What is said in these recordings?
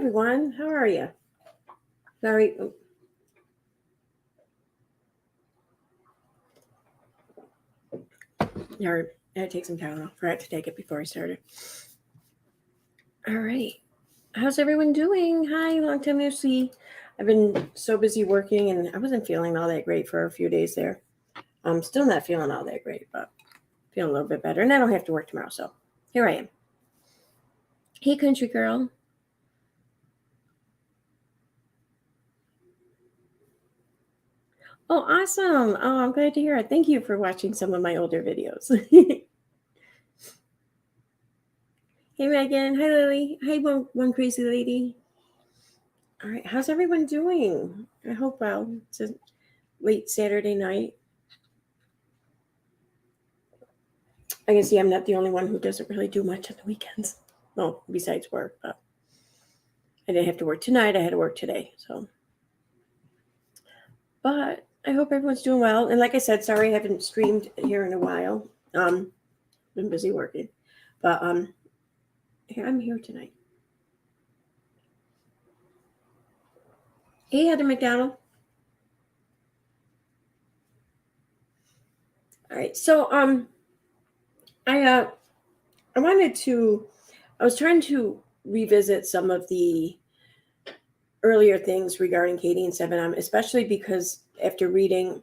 everyone. How are you? Sorry. Sorry. I had to take some Tylenol. Forgot to take it before I started. All right. How's everyone doing? Hi, long time no see. I've been so busy working and I wasn't feeling all that great for a few days there. I'm still not feeling all that great, but feeling a little bit better. And I don't have to work tomorrow, so here I am. Hey, country girl. Oh, awesome. Oh, I'm glad to hear it. Thank you for watching some of my older videos. Hey, Megan. Hi, Lily. Hi, one crazy lady. All right. How's everyone doing? I hope well. It's a late Saturday night. I can see I'm not the only one who doesn't really do much on the weekends. Well, besides work, but I didn't have to work tonight. I had to work today. So, but I hope everyone's doing well. And like I said, sorry I haven't streamed here in a while. Been busy working, but I'm here tonight. Hey, Heather McDonald. All right, so I wanted to. I was trying to revisit some of the earlier things regarding Katie and 7M, especially because after reading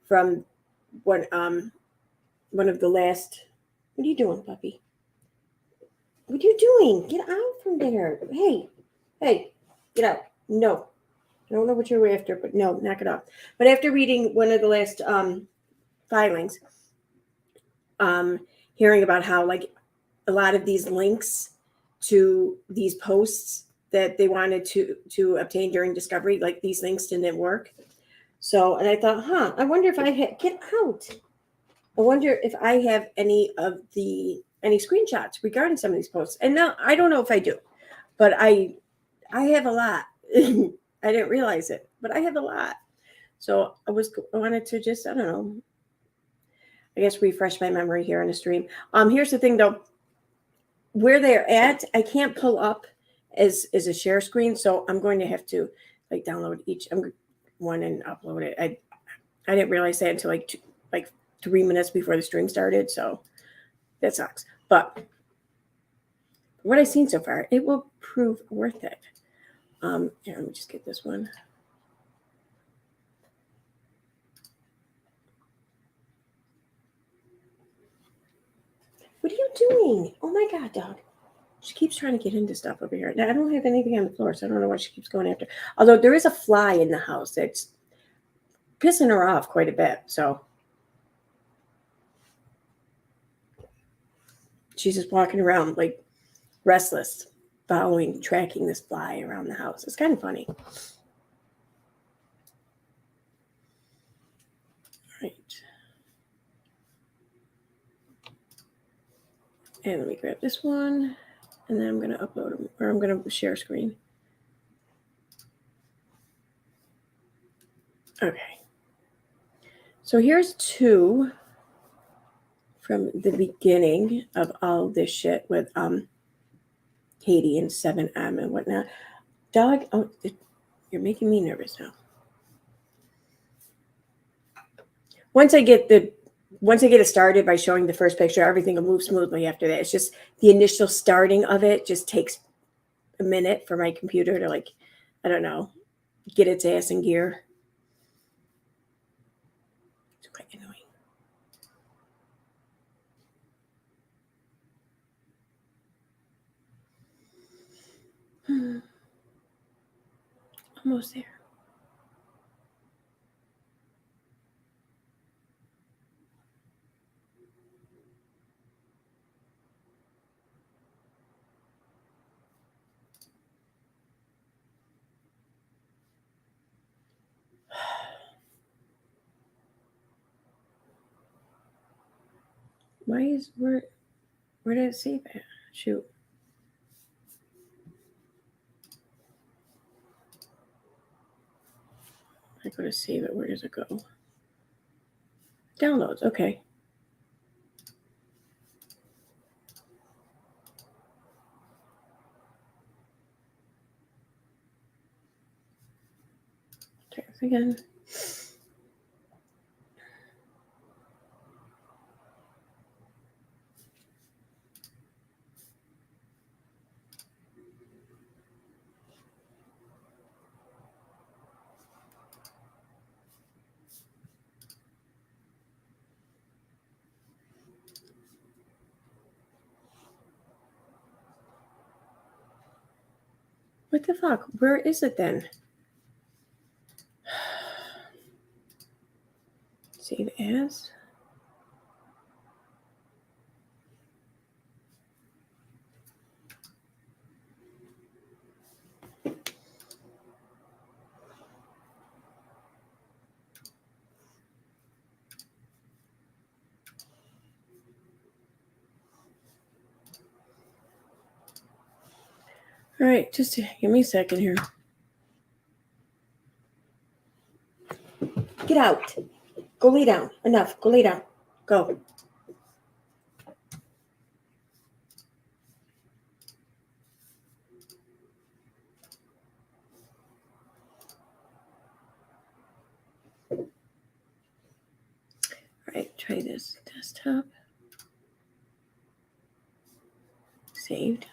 from one of the last. What are you doing, puppy? What are you doing? Get out from there! Hey, get out! No, I don't know what you're after, but no, knock it off. But after reading one of the last filings, um, hearing about how like a lot of these links to these posts that they wanted to obtain during discovery, like these links didn't work. So, and I thought, I wonder if get out. I wonder if I have any screenshots regarding some of these posts. And now I don't know if I do, but I have a lot. I didn't realize it, but I have a lot. So I wanted to just, I don't know, I guess refresh my memory here on the stream. Here's the thing though, where they're at, I can't pull up as a share screen, so I'm going to have to like download each one and upload it. I didn't realize that until like 3 minutes before the stream started, so that sucks. But what I've seen so far, it will prove worth it. Here, let me just get this one. What are you doing? Oh my God, dog. She keeps trying to get into stuff over here. Now, I don't have anything on the floor, so I don't know what she keeps going after. Although there is a fly in the house that's pissing her off quite a bit. So she's just walking around like restless, tracking this fly around the house. It's kind of funny. All right. And let me grab this one. And then I'm going to upload them, or I'm going to share screen. Okay. So here's two from the beginning of all this shit with Katie and 7M and whatnot. Dog, you're making me nervous now. Once I get it started by showing the first picture, everything will move smoothly after that. It's just the initial starting of it just takes a minute for my computer to like, I don't know, get its ass in gear. It's quite annoying. Almost there. Where did it save it? Shoot. I go to save it. Where does it go? Downloads. Okay. again. What the fuck? Where is it then? Save as. All right, just give me a second here. Get out. Go lay down. Enough. Go lay down. Go. All right, try this. Desktop. Saved.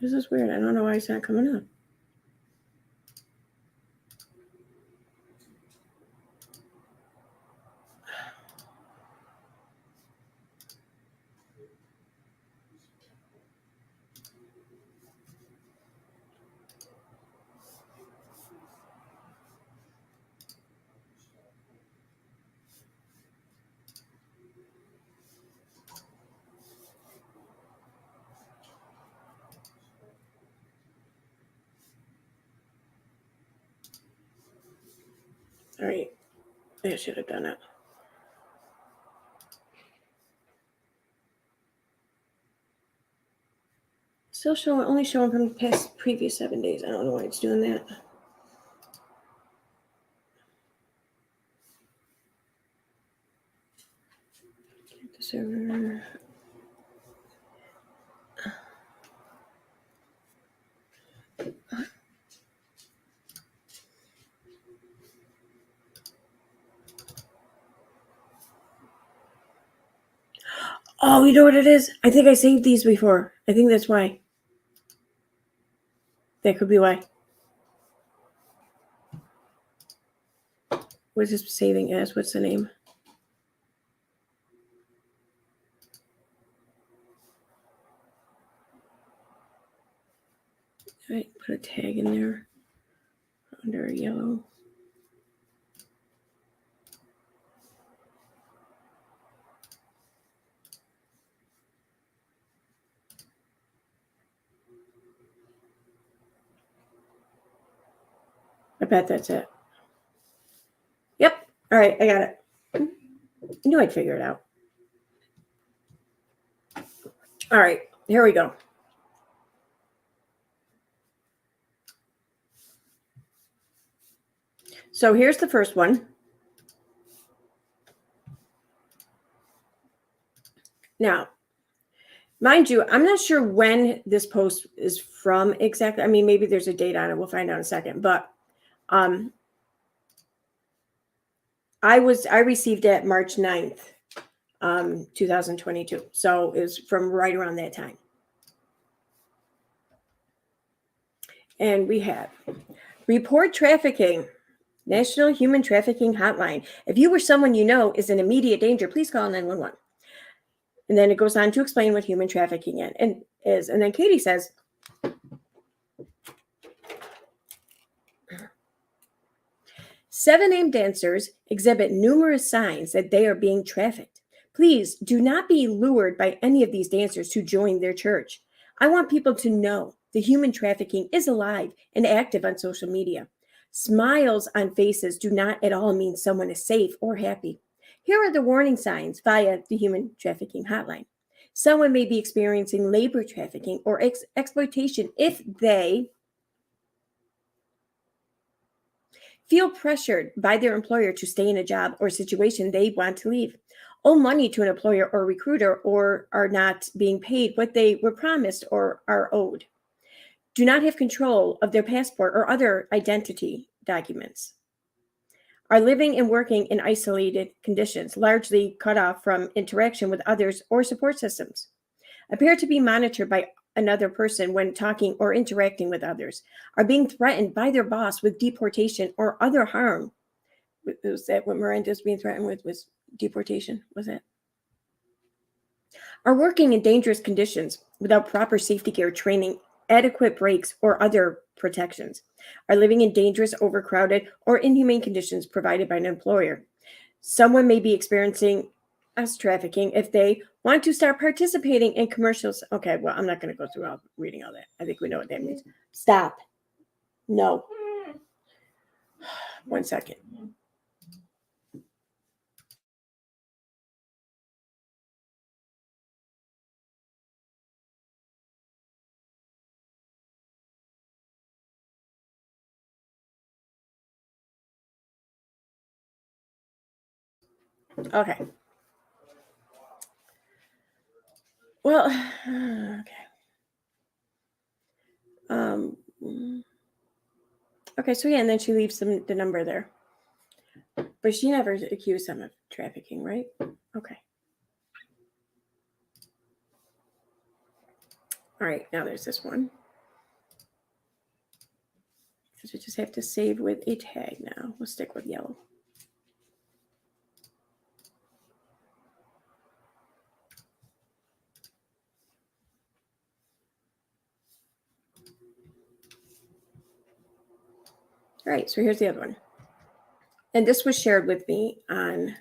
This is weird. I don't know why it's not coming up. All right. I should have done it. Still showing, only showing from the previous 7 days. I don't know why it's doing that. The server. Oh, you know what it is? I think I saved these before. I think that's why. That could be why. What is this saving as? What's the name? All right, put a tag in there under a yellow. I bet that's it. Yep. All right, I got it. I knew I'd figure it out. All right, here we go. So here's the first one. Now, mind you, I'm not sure when this post is from exactly. I mean, maybe there's a date on it. We'll find out in a second. But I received it March 9th, 2022. So it was from right around that time. And we have report trafficking, National Human Trafficking Hotline. If you or someone you know is in immediate danger, please call 911. And then it goes on to explain what human trafficking is. And then Katie says, "7 named dancers exhibit numerous signs that they are being trafficked. Please do not be lured by any of these dancers to join their church. I want people to know the human trafficking is alive and active on social media. Smiles on faces do not at all mean someone is safe or happy. Here are the warning signs via the Human Trafficking Hotline. Someone may be experiencing labor trafficking or exploitation if they feel pressured by their employer to stay in a job or situation they want to leave, owe money to an employer or recruiter, or are not being paid what they were promised or are owed, do not have control of their passport or other identity documents, are living and working in isolated conditions, largely cut off from interaction with others or support systems, appear to be monitored by another person when talking or interacting with others, are being threatened by their boss with deportation or other harm. Was that what Miranda was being threatened with? Was deportation? Was it? Are working in dangerous conditions without proper safety gear, training, adequate breaks, or other protections, are living in dangerous, overcrowded, or inhumane conditions provided by an employer. Someone may be experiencing sex trafficking if they want to start participating in commercials. Okay, well, I'm not going to go through all reading all that. I think we know what that means. Stop. No. 1 second. Okay. Well, okay. Um, okay, so yeah, and then she leaves the number there. But she never accused him of trafficking, right? Okay. All right, now there's this one. So we just have to save with a tag now. We'll stick with yellow. All right, so here's the other one. And this was shared with me on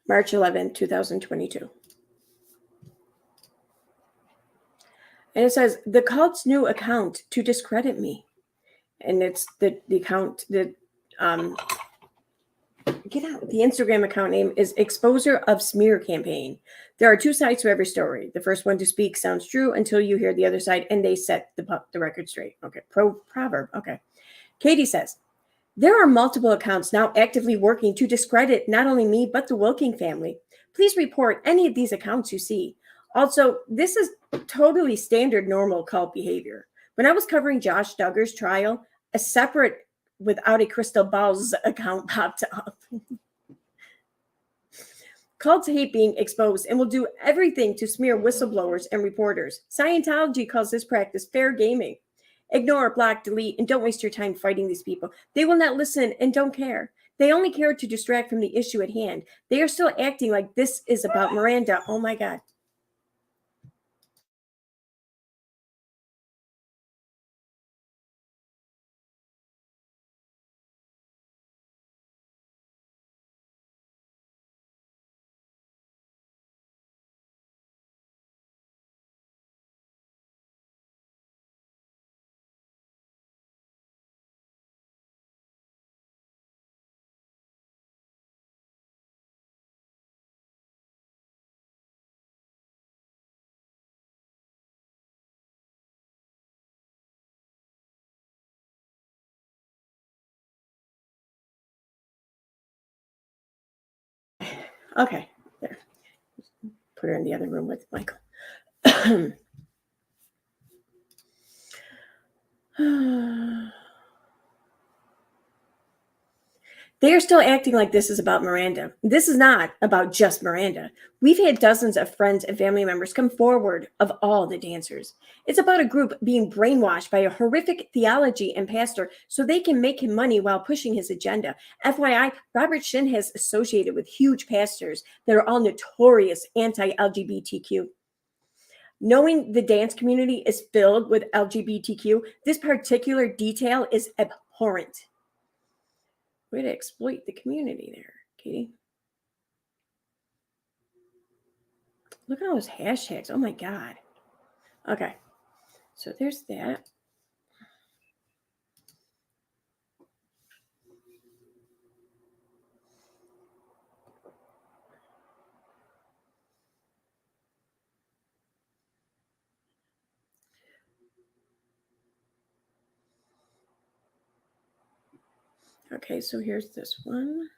March 11, 2022. And it says, the cult's new account to discredit me. And it's the account that, get out. The Instagram account name is Exposure of Smear Campaign. There are two sides to every story. The first one to speak sounds true until you hear the other side and they set the record straight. Okay, proverb. Okay. Katie says, there are multiple accounts now actively working to discredit not only me, but the Wilking family. Please report any of these accounts you see. Also, this is totally standard normal cult behavior. When I was covering Josh Duggar's trial, a separate Without a Crystal Ball's account popped up. Cults hate being exposed and will do everything to smear whistleblowers and reporters. Scientology calls this practice fair gaming. Ignore, block, delete, and don't waste your time fighting these people. They will not listen and don't care. They only care to distract from the issue at hand. They are still acting like this is about Miranda. Oh my God. Okay, there. Put her in the other room with Michael. They are still acting like this is about Miranda. This is not about just Miranda. We've had dozens of friends and family members come forward of all the dancers. It's about a group being brainwashed by a horrific theology and pastor so they can make him money while pushing his agenda. FYI, Robert Shin has associated with huge pastors that are all notorious anti-LGBTQ. Knowing the dance community is filled with LGBTQ, this particular detail is abhorrent. Way to exploit the community there, Katie. Look at all those hashtags. Oh my God. Okay. So there's that. Okay, so here's this one.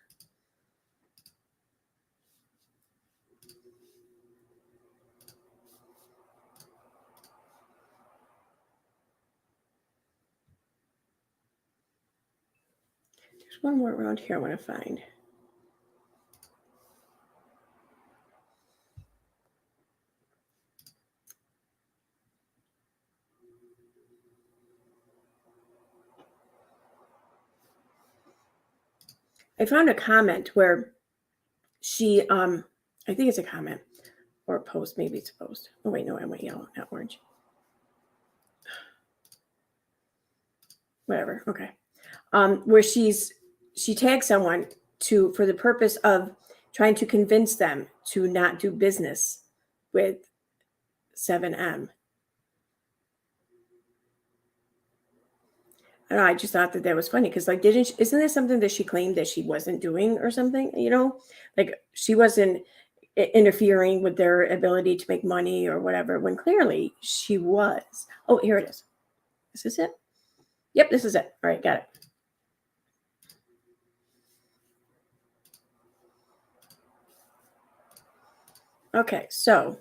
There's one more around here I want to find. I found a comment where she, I think it's a comment or a post. Maybe it's a post. Oh, wait, no, I went yellow, not orange. Whatever. Okay. Where she tags someone for the purpose of trying to convince them to not do business with 7M. I don't know, I just thought that was funny because, like, isn't this something that she claimed that she wasn't doing or something? Like she wasn't interfering with their ability to make money or whatever, when clearly she was. Oh, here it is. Is this it? Yep, this is it. All right, got it. Okay, so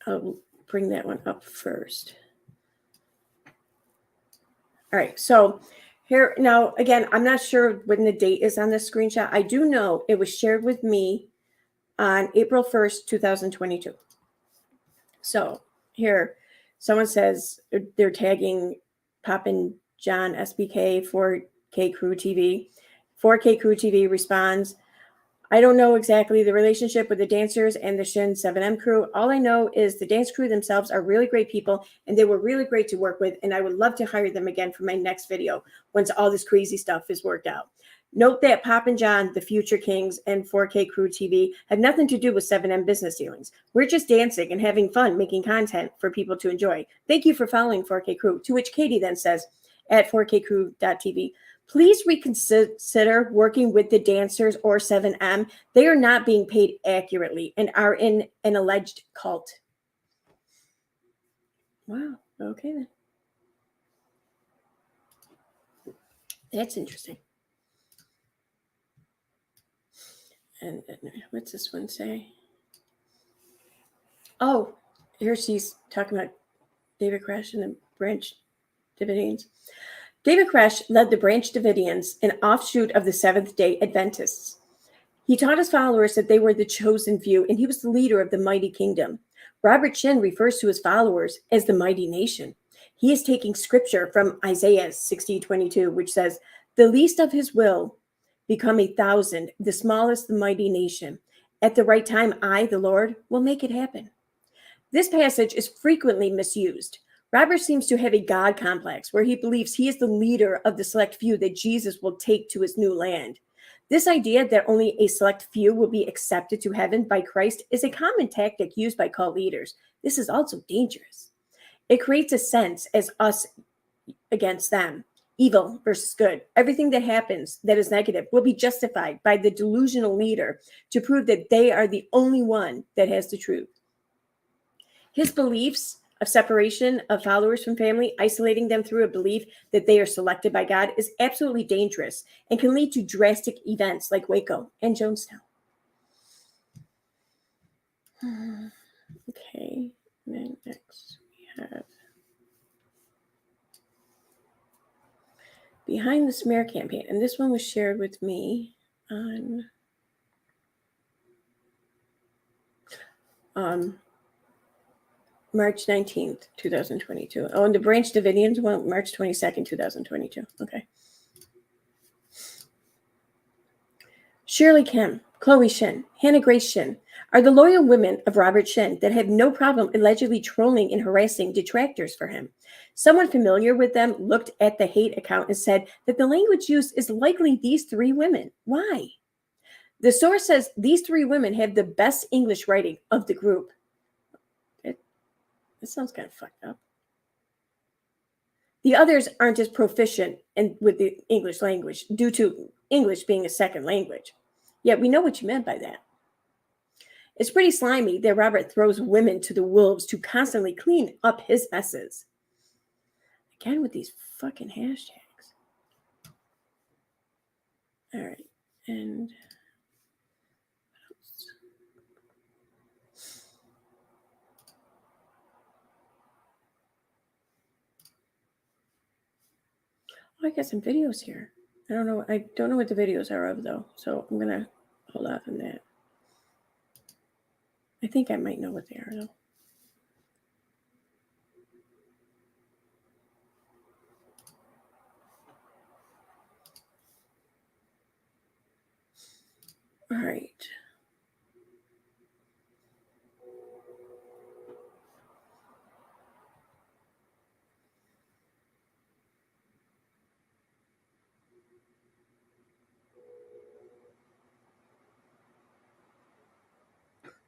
I'll bring that one up first. All right, so here now, again, I'm not sure when the date is on this screenshot. I do know it was shared with me on April 1st, 2022. So here, someone says they're tagging Poppin' John SBK 4K Crew TV. 4K Crew TV responds, I don't know exactly the relationship with the dancers and the Shin 7M crew. All I know is the dance crew themselves are really great people and they were really great to work with. And I would love to hire them again for my next video once all this crazy stuff is worked out. Note that Poppin' John, the Future Kings, and 4K Crew TV have nothing to do with 7M business dealings. We're just dancing and having fun making content for people to enjoy. Thank you for following 4K Crew. To which Katie then says at 4kcrew.tv, please reconsider working with the dancers or 7M. They are not being paid accurately and are in an alleged cult. Wow. Okay then. That's interesting. And what's this one say? Oh, here she's talking about David Koresh and the Branch Davidians. David Koresh led the Branch Davidians, an offshoot of the Seventh-day Adventists. He taught his followers that they were the chosen few, and he was the leader of the mighty kingdom. Robert Shin refers to his followers as the mighty nation. He is taking scripture from Isaiah 60:22, which says, the least of his will become 1,000, the smallest the mighty nation. At the right time, I, the Lord, will make it happen. This passage is frequently misused. Robert seems to have a God complex where he believes he is the leader of the select few that Jesus will take to his new land. This idea that only a select few will be accepted to heaven by Christ is a common tactic used by cult leaders. This is also dangerous. It creates a sense as us against them, evil versus good. Everything that happens that is negative will be justified by the delusional leader to prove that they are the only one that has the truth. His beliefs of separation of followers from family, isolating them through a belief that they are selected by God, is absolutely dangerous and can lead to drastic events like Waco and Jonestown. Okay, and then next we have Behind the Smear Campaign, and this one was shared with me on March 19th, 2022. Oh, and the Branch Davidians one, March 22nd, 2022. Okay. Shirley Kim, Chloe Shin, Hannah Grace Shin are the loyal women of Robert Shin that have no problem allegedly trolling and harassing detractors for him. Someone familiar with them looked at the hate account and said that the language used is likely these three women. Why? The source says these three women have the best English writing of the group. That sounds kind of fucked up. The others aren't as proficient with the English language due to English being a second language. Yet we know what you meant by that. It's pretty slimy that Robert throws women to the wolves to constantly clean up his messes. Again with these fucking hashtags. All right. And I got some videos here. I don't know what the videos are of though. So I'm gonna hold off on that. I think I might know what they are though. All right.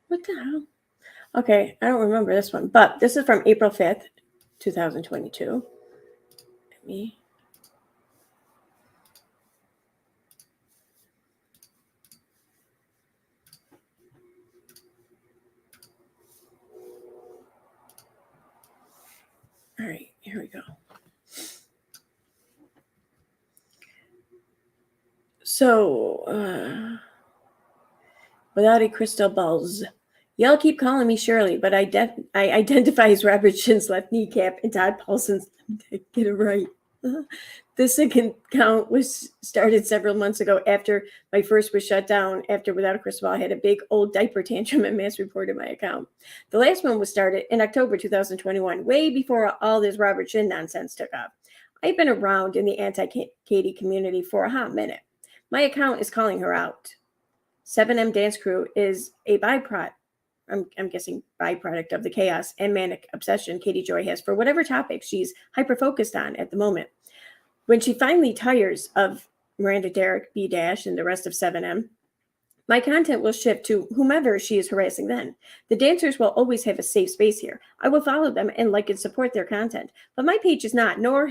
What the hell? Okay, I don't remember this one, but this is from April 5th, 2022. Let me. All right, here we go. So, without a crystal balls. Y'all keep calling me Shirley, but I identify as Robert Shin's left kneecap and Todd Paulson's. Get it right. This account was started several months ago after my first was shut down. After Without a Crystal Ball, I had a big old diaper tantrum and mass reported my account. The last one was started in October 2021, way before all this Robert Shin nonsense took off. I've been around in the anti-Katie community for a hot minute. My account is calling her out. 7M Dance Crew is a byproduct. I'm guessing byproduct of the chaos and manic obsession Katie Joy has for whatever topic she's hyper focused on at the moment. When she finally tires of Miranda Derrick, B Dash, and the rest of 7M, my content will shift to whomever she is harassing then. The dancers will always have a safe space here. I will follow them and like and support their content. But my page is not, nor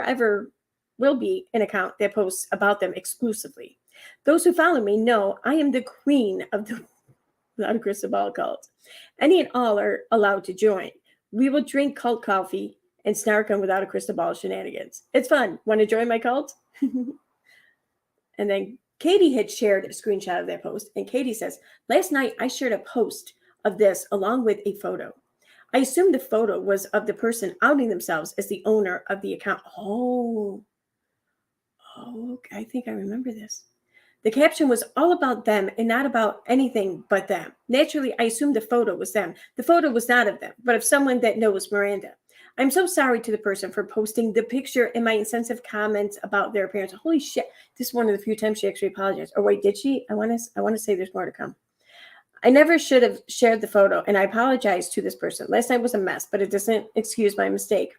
ever will be, an account that posts about them exclusively. Those who follow me know I am the queen of the Without a Crystal Ball cult. Any and all are allowed to join. We will drink cult coffee and snark on Without a Crystal Ball shenanigans. It's fun. Want to join my cult? And then Katie had shared a screenshot of that post. And Katie says, last night I shared a post of this along with a photo. I assumed the photo was of the person outing themselves as the owner of the account. Oh, okay. I think I remember this. The caption was all about them and not about anything but them. Naturally, I assumed the photo was them. The photo was not of them, but of someone that knows Miranda. I'm so sorry to the person for posting the picture and my insensitive comments about their appearance. Holy shit. This is one of the few times she actually apologized. Or wait, did she? I want to say there's more to come. I never should have shared the photo, and I apologize to this person. Last night was a mess, but it doesn't excuse my mistake.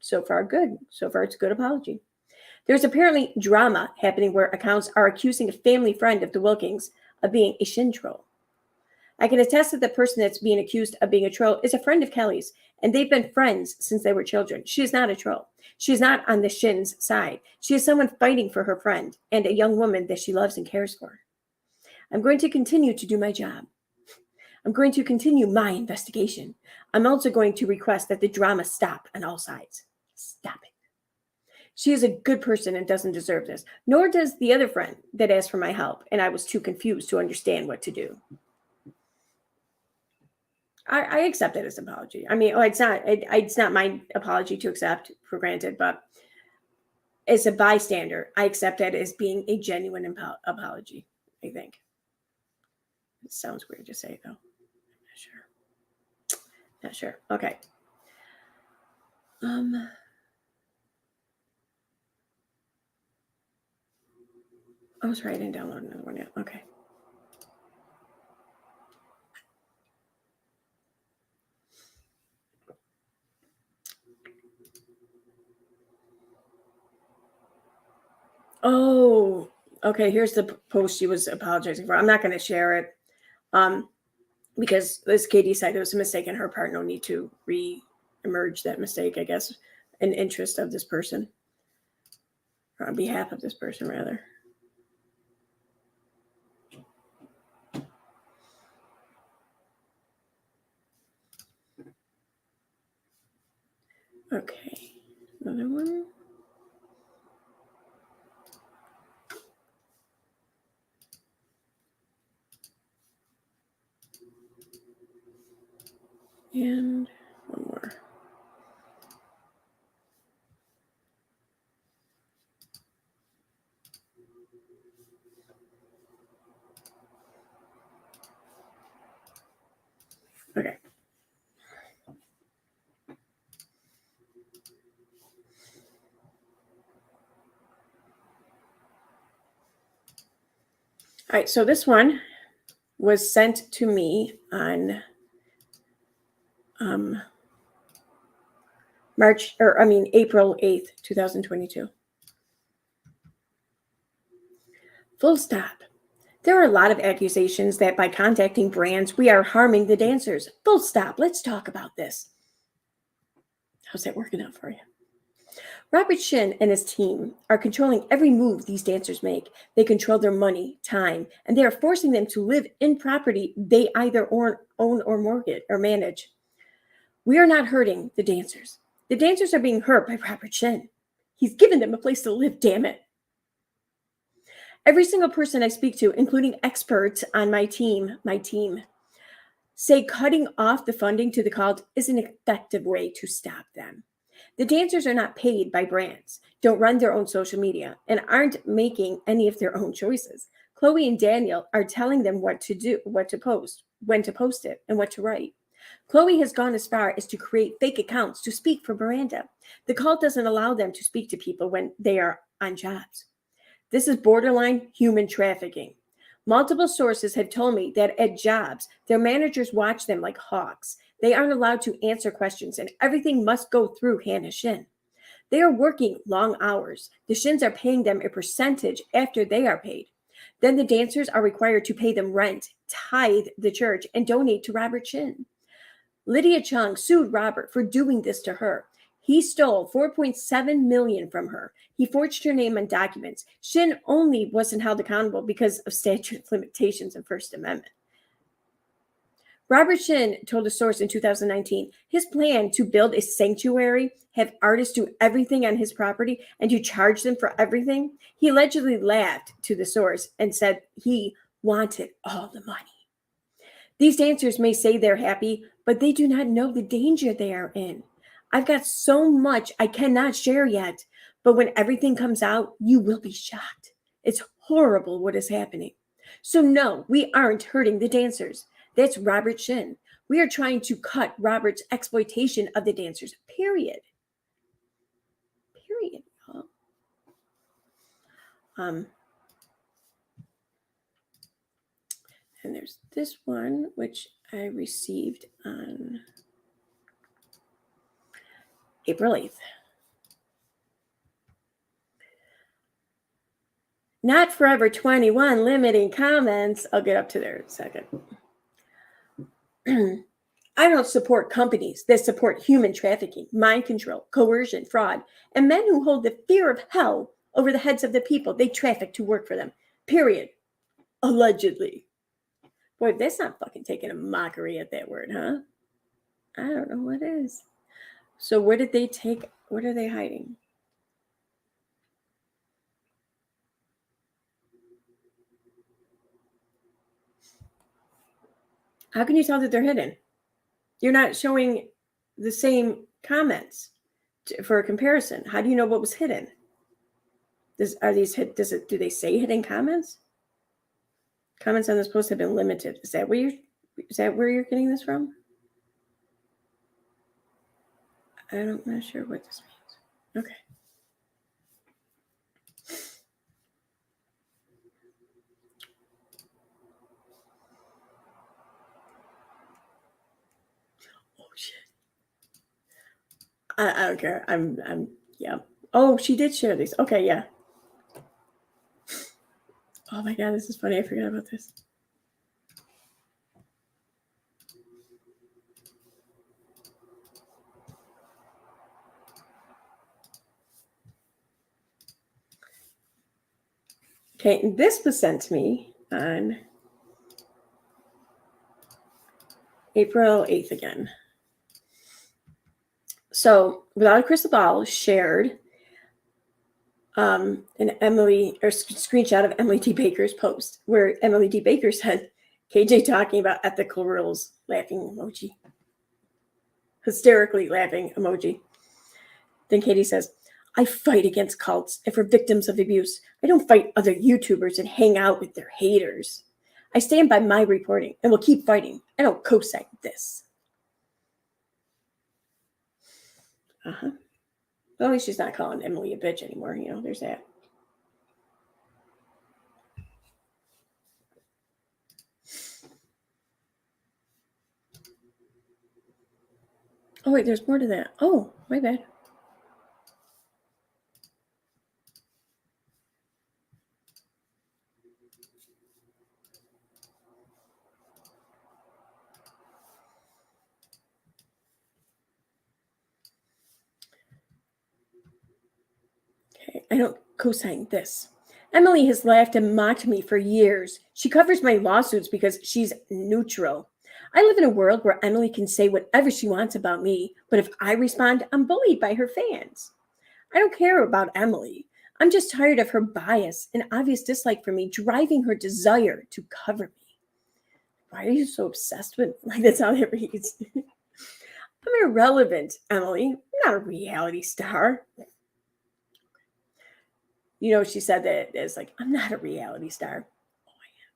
So far, good. So far, it's a good apology. There's apparently drama happening where accounts are accusing a family friend of the Wilkings of being a Shin troll. I can attest that the person that's being accused of being a troll is a friend of Kelly's, and they've been friends since they were children. She is not a troll. She is not on the Shin's side. She is someone fighting for her friend and a young woman that she loves and cares for. I'm going to continue to do my job. I'm going to continue my investigation. I'm also going to request that the drama stop on all sides. Stop it. She is a good person and doesn't deserve this, nor does the other friend that asked for my help, and I was too confused to understand what to do. I accept it as an apology. I mean, it's not my apology to accept for granted, but as a bystander, I accept it as being a genuine apology, I think. It sounds weird to say, though. Not sure. Okay. Oh, sorry, I didn't download another one yet. Okay. Oh, okay. Here's the post she was apologizing for. I'm not going to share it because, as Katie said, it was a mistake on her part. No need to re-emerge that mistake, I guess, in interest of this person, or on behalf of this person, rather. Okay, another one. And one more. Okay. All right, so this one was sent to me on April 8th, 2022. Full stop. There are a lot of accusations that by contacting brands, we are harming the dancers. Full stop. Let's talk about this. How's that working out for you? Robert Shin and his team are controlling every move these dancers make. They control their money, time, and they are forcing them to live in property they either own or mortgage or manage. We are not hurting the dancers. The dancers are being hurt by Robert Shin. He's given them a place to live, damn it. Every single person I speak to, including experts on my team, say cutting off the funding to the cult is an effective way to stop them. The dancers are not paid by brands, don't run their own social media, and aren't making any of their own choices. Chloe and Daniel are telling them what to do, what to post, when to post it, and what to write. Chloe has gone as far as to create fake accounts to speak for Miranda. The cult doesn't allow them to speak to people when they are on jobs. This is borderline human trafficking. Multiple sources have told me that at jobs, their managers watch them like hawks. They aren't allowed to answer questions, and everything must go through Hannah Shin. They are working long hours. The Shins are paying them a percentage after they are paid. Then the dancers are required to pay them rent, tithe the church, and donate to Robert Shin. Lydia Chung sued Robert for doing this to her. He stole $4.7 million from her. He forged her name on documents. Shin only wasn't held accountable because of statute of limitations and First Amendment. Robert Shin told a source in 2019 his plan to build a sanctuary, have artists do everything on his property, and to charge them for everything. He allegedly laughed to the source and said he wanted all the money. These dancers may say they're happy, but they do not know the danger they are in. I've got so much I cannot share yet, but when everything comes out, you will be shocked. It's horrible what is happening. So no, we aren't hurting the dancers. That's Robert Shin. We are trying to cut Robert's exploitation of the dancers, period. Period. And there's this one, which I received on April 8th. Not Forever 21 limiting comments. I'll get up to there in a second. I don't support companies that support human trafficking, mind control, coercion, fraud, and men who hold the fear of hell over the heads of the people they traffic to work for them. Period. Allegedly. Boy, that's not fucking taking a mockery at that word, huh? I don't know what is. So where did they take? What are they hiding? How can you tell that they're hidden? You're not showing the same comments for a comparison. How do you know what was hidden? Do they say hidden comments? Comments on this post have been limited. Is that where you're getting this from? I'm not sure what this means. Okay. Oh shit. I don't care. I'm yeah. Oh, she did share these. Okay, yeah. Oh my god, this is funny. I forgot about this. Okay, and this was sent to me on April 8th again. So, Without a Crystal Ball shared an screenshot of Emily D. Baker's post where Emily D. Baker said, KJ talking about ethical rules, laughing emoji. hysterically laughing emoji. Then Katie says, I fight against cults and for victims of abuse. I don't fight other YouTubers and hang out with their haters. I stand by my reporting and will keep fighting. I don't co-sign this. Well, at least she's not calling Emily a bitch anymore. There's that. Oh, wait, there's more to that. Oh, my bad. Okay, I don't co-sign this. Emily has laughed and mocked me for years. She covers my lawsuits because she's neutral. I live in a world where Emily can say whatever she wants about me, but if I respond, I'm bullied by her fans. I don't care about Emily. I'm just tired of her bias and obvious dislike for me driving her desire to cover me. Why are you so obsessed with, like, that's how it reads? I'm irrelevant, Emily. I'm not a reality star. She said that as like, I'm not a reality star. Oh, I am.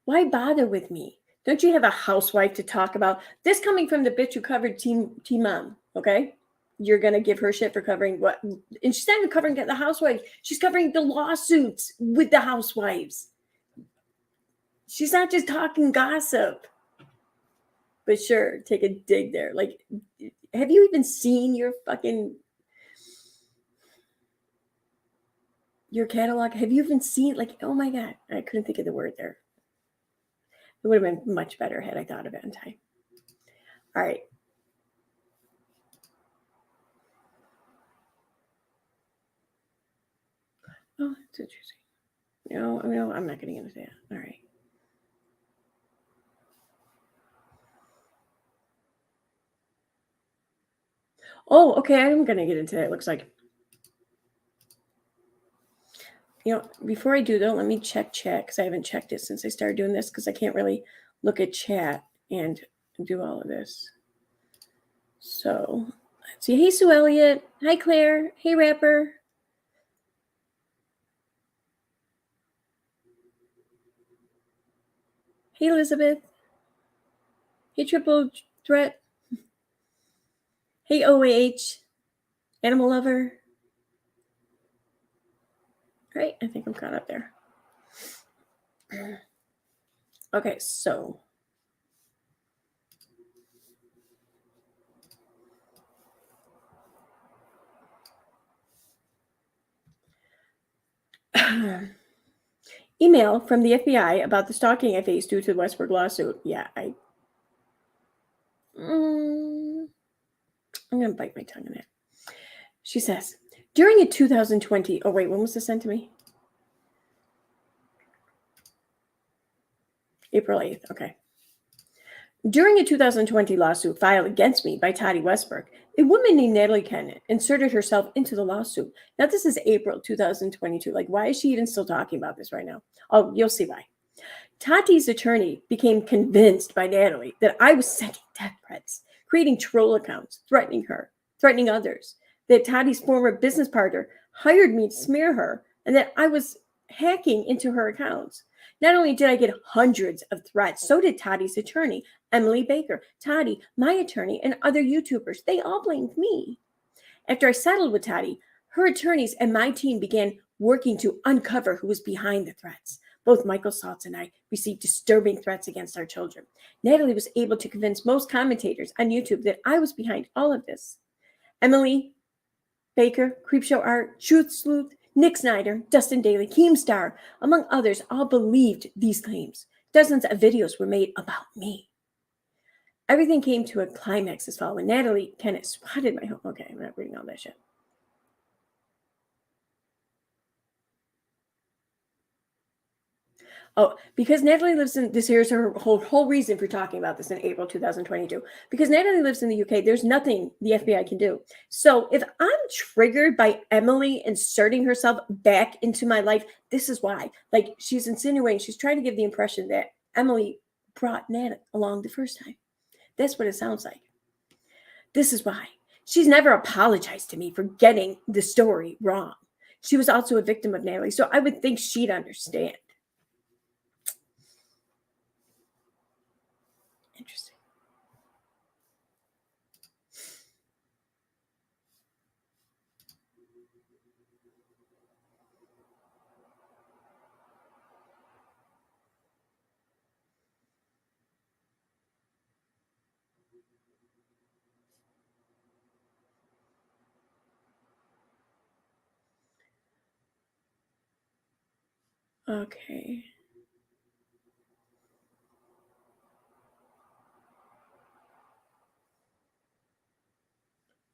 Why bother with me? Don't you have a housewife to talk about? This coming from the bitch who covered Team Mom, okay? You're going to give her shit for covering what? And she's not even covering the housewives. She's covering the lawsuits with the housewives. She's not just talking gossip. But sure, take a dig there. Like, have you even seen your catalog? Have you even seen, like, oh my God, I couldn't think of the word there. It would have been much better had I thought of it in time. All right. Oh, that's interesting. No, I'm not getting into that. All right. Oh, okay. I'm going to get into that. It looks like. Before I do though, let me check chat because I haven't checked it since I started doing this because I can't really look at chat and do all of this. So let's see. Hey, Sue Elliott. Hi, Claire. Hey, Rapper. Hey, Elizabeth. Hey, Triple Threat. Hey, OAH. Animal Lover. All right, I think I'm caught up there. Okay, so. Email from the FBI about the stalking I faced due to the Westberg lawsuit. Yeah, I'm going to bite my tongue on that. She says, during a 2020, oh wait, when was this sent to me? April 8th, okay. During a 2020 lawsuit filed against me by Tati Westberg, a woman named Natalie Kennett inserted herself into the lawsuit. Now, this is April 2022. Like, why is she even still talking about this right now? Oh, you'll see why. Tati's attorney became convinced by Natalie that I was sending death threats, creating troll accounts, threatening her, threatening others, that Tati's former business partner hired me to smear her, and that I was hacking into her accounts. Not only did I get hundreds of threats, so did Tati's attorney, Emily Baker, Tati, my attorney, and other YouTubers. They all blamed me. After I settled with Tati, her attorneys and my team began working to uncover who was behind the threats. Both Michael Saltz and I received disturbing threats against our children. Natalie was able to convince most commentators on YouTube that I was behind all of this. Emily Baker, Creepshow Art, Truth Sleuth, Nick Snyder, Dustin Daly, Keemstar, among others, all believed these claims. Dozens of videos were made about me. Everything came to a climax this fall when Natalie Kennett spotted my home. Okay, I'm not reading all that shit. Oh, because Natalie lives in this. Here's her whole reason for talking about this in April 2022. Because Natalie lives in the UK, there's nothing the FBI can do. So if I'm triggered by Emily inserting herself back into my life, this is why. Like, she's insinuating, she's trying to give the impression that Emily brought Natalie along the first time. That's what it sounds like. This is why. She's never apologized to me for getting the story wrong. She was also a victim of Natalie, so I would think she'd understand. Interesting. Okay.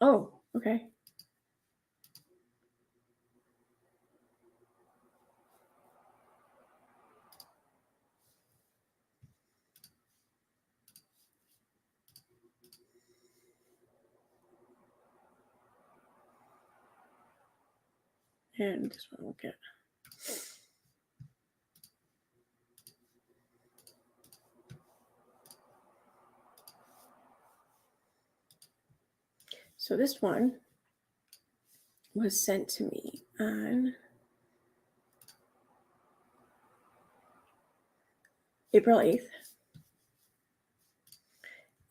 Oh, okay. And this one will get. So this one was sent to me on April 8th.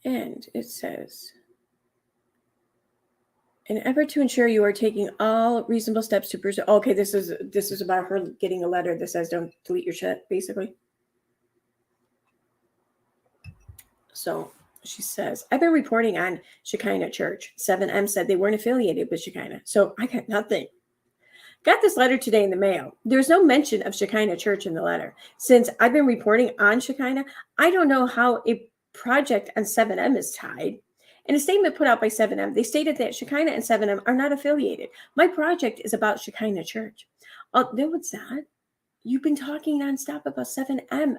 And it says, in an effort to ensure you are taking all reasonable steps to pursue. Okay, this is about her getting a letter that says don't delete your shit, basically. So she says, I've been reporting on Shekinah Church. 7M said they weren't affiliated with Shekinah. So I got nothing. Got this letter today in the mail. There's no mention of Shekinah Church in the letter. Since I've been reporting on Shekinah, I don't know how a project on 7M is tied. In a statement put out by 7M, they stated that Shekinah and 7M are not affiliated. My project is about Shekinah Church. Oh, no, it's not. You've been talking nonstop about 7M.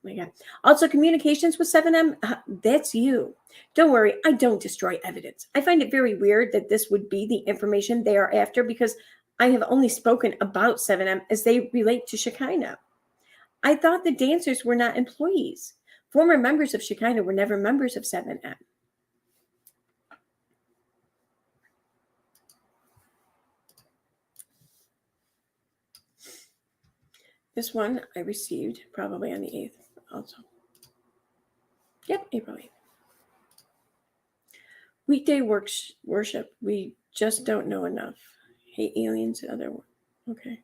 Oh my God. Also, communications with 7M, that's you. Don't worry, I don't destroy evidence. I find it very weird that this would be the information they are after because I have only spoken about 7M as they relate to Shekinah. I thought the dancers were not employees. Former members of Shekinah were never members of 7M. This one I received probably on the 8th also. Yep, April 8th. Weekday worship. We just don't know enough. Hate aliens and other. Okay.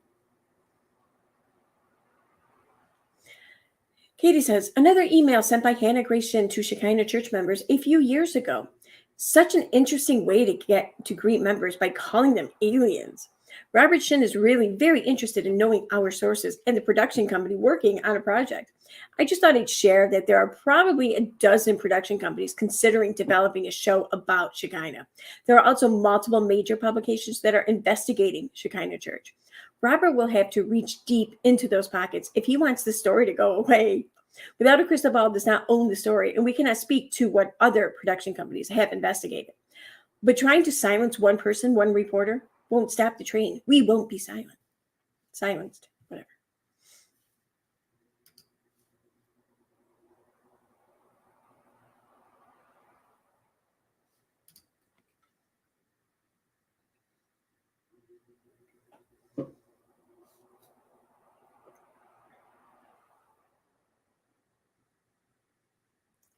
Katie says, another email sent by Hannah Grace Shin to Shekinah church members a few years ago. Such an interesting way to get to greet members by calling them aliens. Robert Shin is really very interested in knowing our sources and the production company working on a project. I just thought I'd share that there are probably a dozen production companies considering developing a show about Shekinah. There are also multiple major publications that are investigating Shekinah Church. Robert will have to reach deep into those pockets if he wants the story to go away. Without a crystal ball does not own the story, and we cannot speak to what other production companies have investigated. But trying to silence one person, one reporter, won't stop the train. We won't be silenced. Whatever.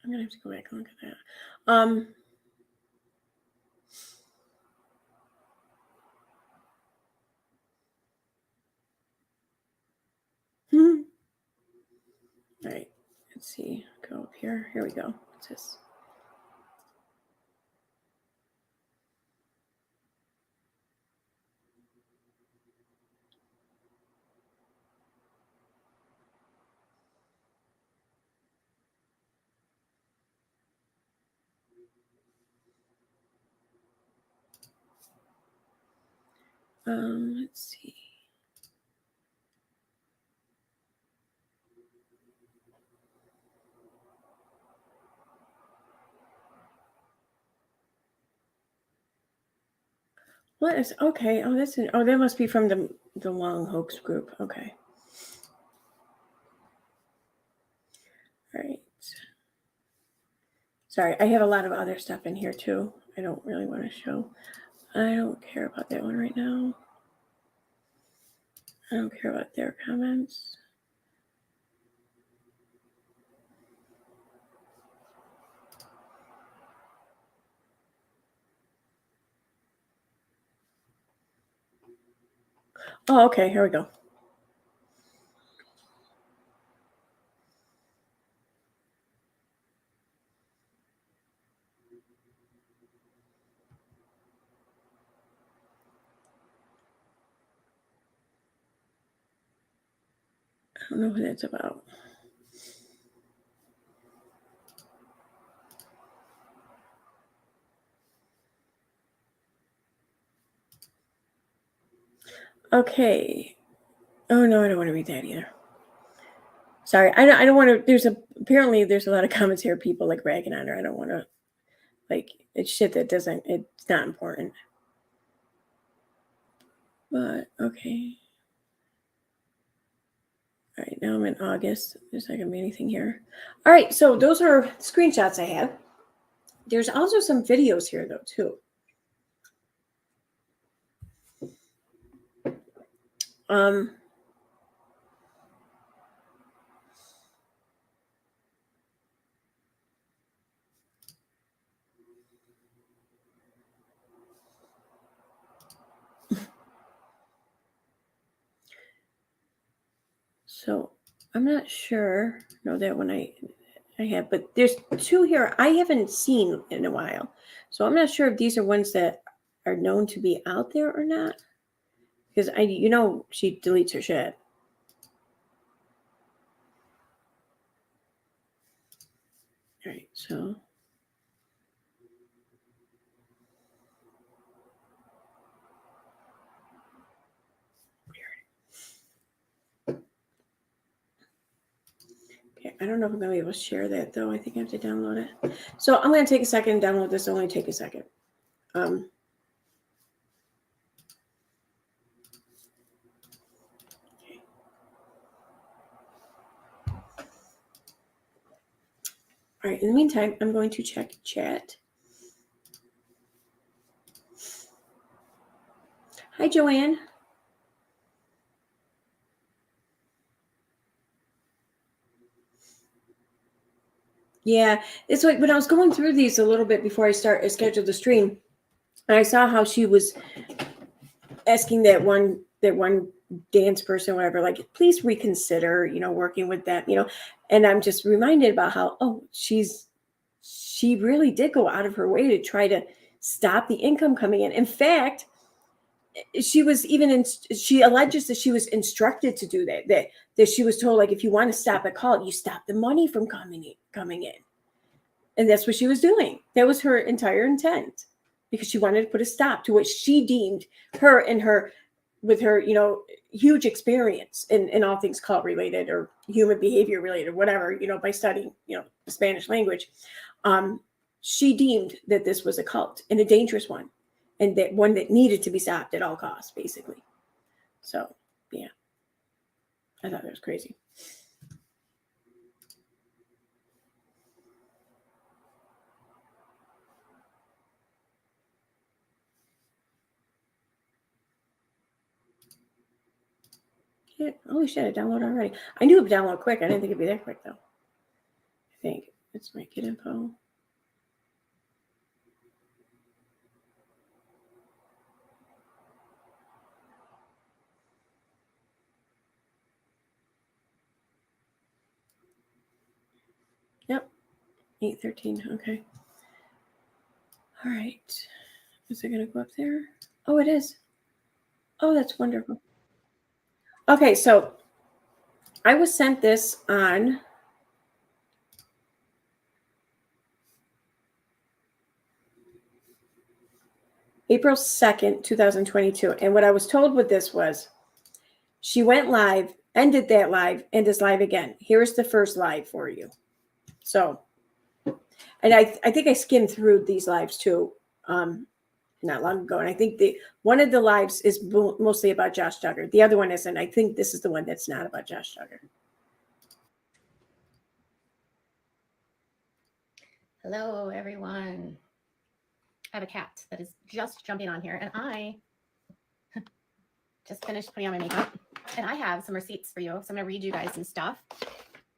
I'm gonna have to go back and look at that. All right, let's see. Go up here. Here we go. What's this? Let's see. What is okay? Oh, that must be from the Long Hoax group. Okay. All right. Sorry, I have a lot of other stuff in here too. I don't really want to show. I don't care about that one right now. I don't care about their comments. Oh, okay, here we go. I don't know who that's about. Okay. Oh no, I don't want to read that either. Sorry, I don't want to. Apparently there's a lot of comments here, people like ragging on her. I don't want to, like, it's shit that doesn't. It's not important. But okay. All right, now I'm in August. There's not gonna be anything here. All right, so those are screenshots I have. There's also some videos here though too. Um. So I'm not sure. No, that one I have, but there's two here I haven't seen in a while. So I'm not sure if these are ones that are known to be out there or not. Because she deletes her shit. All right, so okay, I don't know if I'm gonna be able to share that though. I think I have to download it. So I'm gonna take a second and download this. It'll only take a second. Okay. All right, in the meantime, I'm going to check chat. Hi, Joanne. Yeah, it's like when I was going through these a little bit before I scheduled the stream, and I saw how she was asking that one dance person, whatever, like, please reconsider, working with them, and I'm just reminded about how, she really did go out of her way to try to stop the income coming in. In fact, she alleges that she was instructed to do that she was told, like, if you want to stop a call, you stop the money from coming in. And that's what she was doing. That was her entire intent, because she wanted to put a stop to what she deemed with her, huge experience in all things cult related or human behavior related, whatever, by studying, the Spanish language. She deemed that this was a cult, and a dangerous one, and that one that needed to be stopped at all costs, basically. So, yeah, I thought that was crazy. Yeah, holy shit, I downloaded already. I knew it would download quick. I didn't think it'd be that quick, though. I think it's my kid info. Yep, 8:13. Okay. All right. Is it going to go up there? Oh, it is. Oh, that's wonderful. Okay, so I was sent this on April 2nd, 2022. And what I was told with this was she went live, ended that live, and is live again. Here's the first live for you. So, and I think I skimmed through these lives too, not long ago. And I think one of the lives is mostly about Josh Duggar. The other one isn't. I think this is the one that's not about Josh Duggar. Hello, everyone. I have a cat that is just jumping on here, and I just finished putting on my makeup, and I have some receipts for you. So I'm going to read you guys some stuff,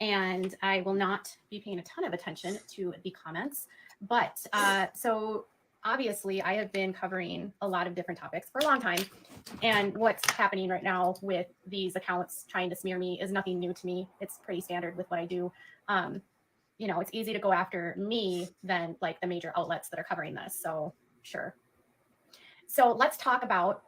and I will not be paying a ton of attention to the comments. But so obviously, I have been covering a lot of different topics for a long time, and what's happening right now with these accounts trying to smear me is nothing new to me. It's pretty standard with what I do. You know, it's easy to go after me than like the major outlets that are covering this. So sure. So let's talk about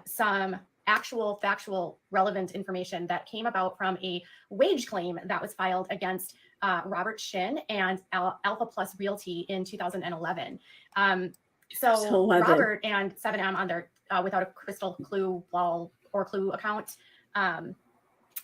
some actual factual relevant information that came about from a wage claim that was filed against Robert Shin and Alpha Plus Realty in 2011. So Robert and 7M on their Without a Crystal Clue wall or Clue account,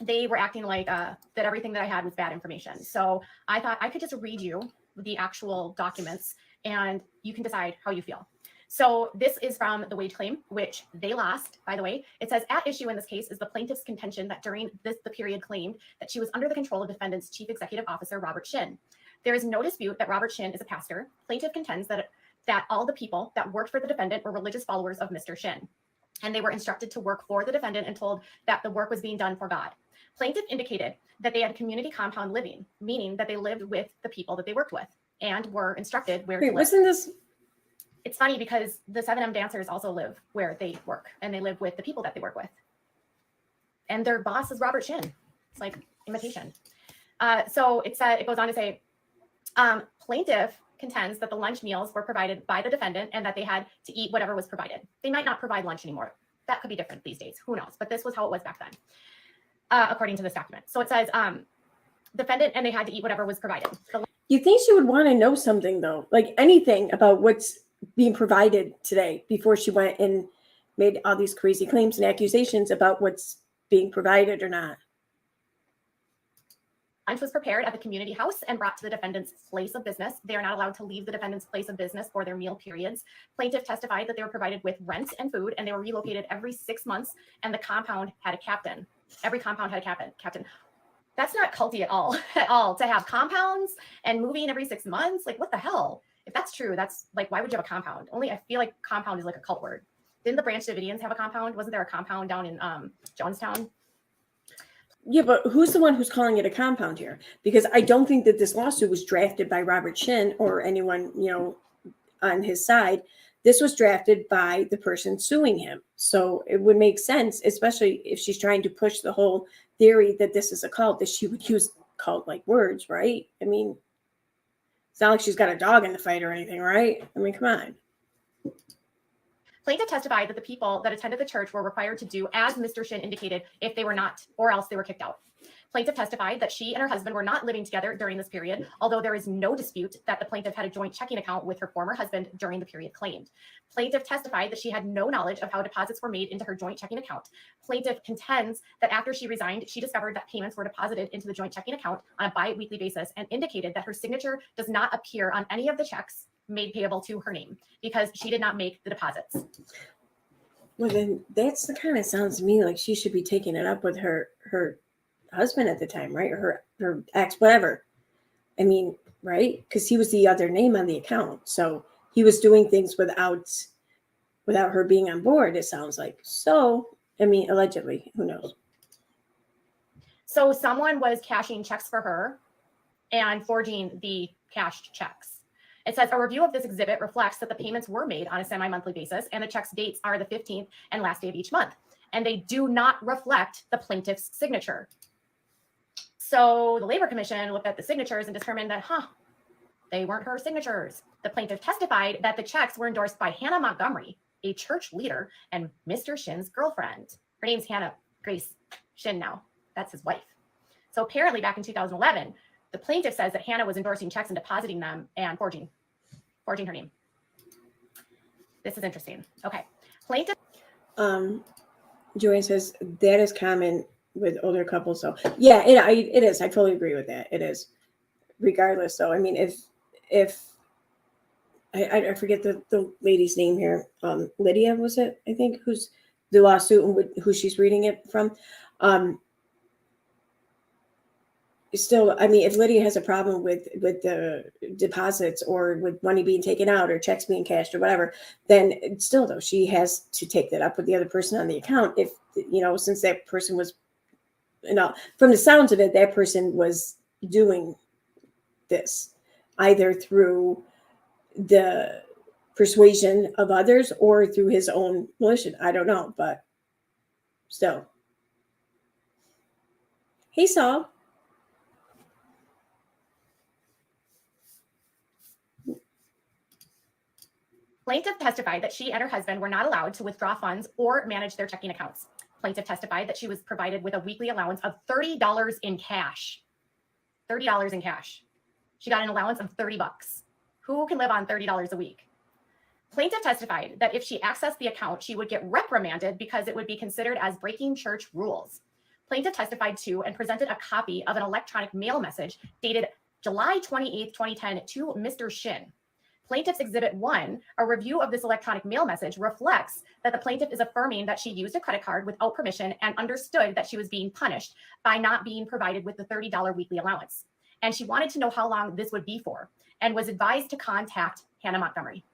they were acting like that everything that I had was bad information. So I thought I could just read you the actual documents and you can decide how you feel. So this is from the wage claim, which they lost, by the way. It says, at issue in this case is the plaintiff's contention that during the period claimed that she was under the control of defendant's chief executive officer, Robert Shin. There is no dispute that Robert Shin is a pastor. Plaintiff contends that all the people that worked for the defendant were religious followers of Mr. Shin, and they were instructed to work for the defendant and told that the work was being done for God. Plaintiff indicated that they had community compound living, meaning that they lived with the people that they worked with and were instructed where to live. Wasn't this? It's funny because the 7M dancers also live where they work and they live with the people that they work with. And their boss is Robert Shin. It's like imitation. So it goes on to say, plaintiff contends that the lunch meals were provided by the defendant and that they had to eat whatever was provided. They might not provide lunch anymore. That could be different these days. Who knows? But this was how it was back then, according to this document. So it says, defendant and they had to eat whatever was provided. You think she would want to know something, though? Like anything about what's being provided today before she went and made all these crazy claims and accusations about what's being provided or not. Lunch was prepared at the community house and brought to the defendant's place of business. They are not allowed to leave the defendant's place of business for their meal periods. Plaintiff testified that they were provided with rent and food, and they were relocated every 6 months, and the compound had a captain. Every compound had a captain. That's not culty at all, to have compounds and moving every 6 months. Like, what the hell? If that's true, that's like, why would you have a compound? Only I feel like compound is like a cult word. Didn't the Branch Davidians have a compound? Wasn't there a compound down in Jonestown? Yeah, but who's the one who's calling it a compound here? Because I don't think that this lawsuit was drafted by Robert Shin or anyone, on his side. This was drafted by the person suing him. So it would make sense, especially if she's trying to push the whole theory that this is a cult, that she would use cult-like words, right? I mean, it's not like she's got a dog in the fight or anything, right? I mean, come on. Plaintiff testified that the people that attended the church were required to do as Mr. Shin indicated if they were not, or else they were kicked out. Plaintiff testified that she and her husband were not living together during this period, although there is no dispute that the plaintiff had a joint checking account with her former husband during the period claimed. Plaintiff testified that she had no knowledge of how deposits were made into her joint checking account. Plaintiff contends that after she resigned, she discovered that payments were deposited into the joint checking account on a bi-weekly basis and indicated that her signature does not appear on any of the checks made payable to her name because she did not make the deposits. Well, then that's the kind of sounds to me like she should be taking it up with her husband at the time, right? Or her ex, whatever. I mean, right? Because he was the other name on the account. So he was doing things without her being on board, it sounds like. So, I mean, allegedly, who knows? So someone was cashing checks for her and forging the cashed checks. It says a review of this exhibit reflects that the payments were made on a semi-monthly basis and the check's dates are the 15th and last day of each month. And they do not reflect the plaintiff's signature. So the Labor Commission looked at the signatures and determined that, they weren't her signatures. The plaintiff testified that the checks were endorsed by Hannah Montgomery, a church leader and Mr. Shin's girlfriend. Her name's Hannah Grace Shin now. That's his wife. So apparently back in 2011, the plaintiff says that Hannah was endorsing checks and depositing them and forging her name. This is interesting. Okay. Plaintiff. Joanne says that is common with older couples. So yeah, it is. I totally agree with that. It is. Regardless, though, I mean, if I forget the lady's name here, Lydia was it? I think who's the lawsuit and who she's reading it from. still, I mean, if Lydia has a problem with the deposits or with money being taken out or checks being cashed or whatever, then still though she has to take that up with the other person on the account. If since that person was, from the sounds of it, that person was doing this either through the persuasion of others or through his own volition. I don't know, but still. Hey, Saul. Plaintiff testified that she and her husband were not allowed to withdraw funds or manage their checking accounts. Plaintiff testified that she was provided with a weekly allowance of $30 in cash. $30 in cash. She got an allowance of $30. Who can live on $30 a week? Plaintiff testified that if she accessed the account, she would get reprimanded because it would be considered as breaking church rules. Plaintiff testified to and presented a copy of an electronic mail message dated July 28, 2010 to Mr. Shin. Plaintiff's Exhibit 1, a review of this electronic mail message, reflects that the plaintiff is affirming that she used a credit card without permission and understood that she was being punished by not being provided with the $30 weekly allowance. And she wanted to know how long this would be for and was advised to contact Hannah Montgomery.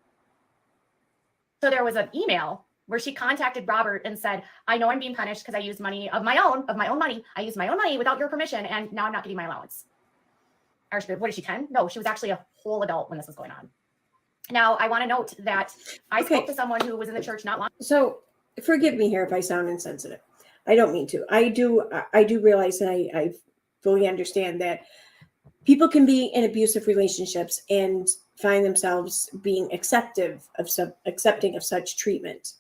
So there was an email where she contacted Robert and said, I know I'm being punished because I used money of my own money. I used my own money without your permission, and now I'm not getting my allowance. Or what is she, 10? No, she was actually a whole adult when this was going on. Now, I want to note that I spoke to someone who was in the church not long. So forgive me here if I sound insensitive. I don't mean to. I do realize, and I fully understand that people can be in abusive relationships and find themselves being accepting of such treatment,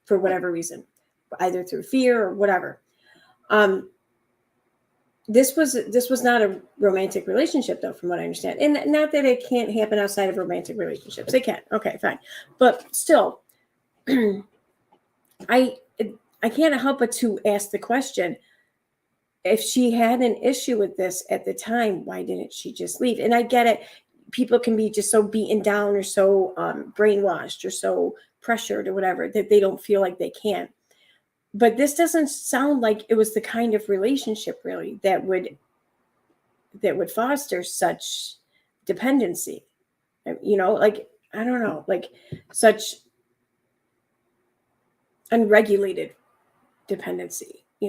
for whatever reason, either through fear or whatever. This was not a romantic relationship, though, from what I understand. And not that it can't happen outside of romantic relationships. It can. Okay, fine. But still, I can't help but to ask the question, if she had an issue with this at the time, why didn't she just leave? And I get it. People can be just so beaten down or so brainwashed or so pressured or whatever that they don't feel like they can. But this doesn't sound like it was the kind of relationship really that would foster such dependency. Like, I don't know, like such unregulated dependency. I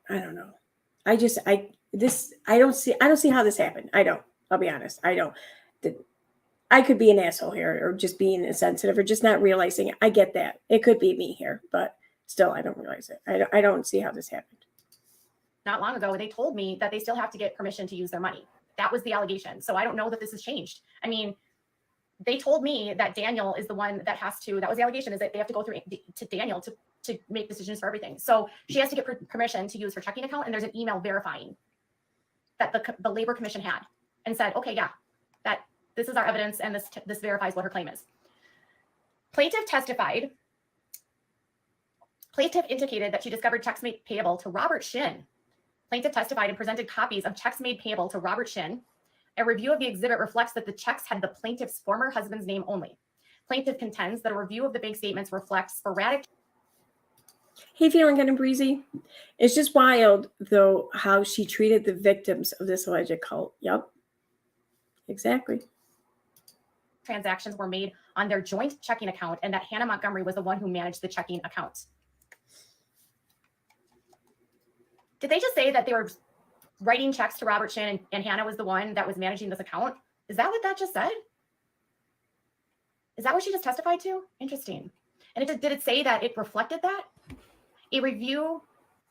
don't know. I don't see how this happened. I'll be honest. I don't. I could be an asshole here, or just being insensitive, or just not realizing it. I get that. It could be me here, but still, I don't realize it. I don't see how this happened. Not long ago, they told me that they still have to get permission to use their money. That was the allegation. So I don't know that this has changed. I mean, they told me that Daniel is the one that has to, that was the allegation, is that they have to go through to Daniel to make decisions for everything. So she has to get permission to use her checking account. And there's an email verifying that the Labor Commission had and said, okay, yeah, that this is our evidence. And this verifies what her claim is. Plaintiff indicated that she discovered checks made payable to Robert Shin. Plaintiff testified and presented copies of checks made payable to Robert Shin. A review of the exhibit reflects that the checks had the plaintiff's former husband's name only. Plaintiff contends that a review of the bank statements reflects sporadic. Hey, feeling kind of breezy? It's just wild, though, how she treated the victims of this alleged cult. Yep, exactly. Transactions were made on their joint checking account, and that Hannah Montgomery was the one who managed the checking account. Did they just say that they were writing checks to Robert Shin and Hannah was the one that was managing this account? Is that what that just said? Is that what she just testified to? Interesting. And did it say that it reflected that?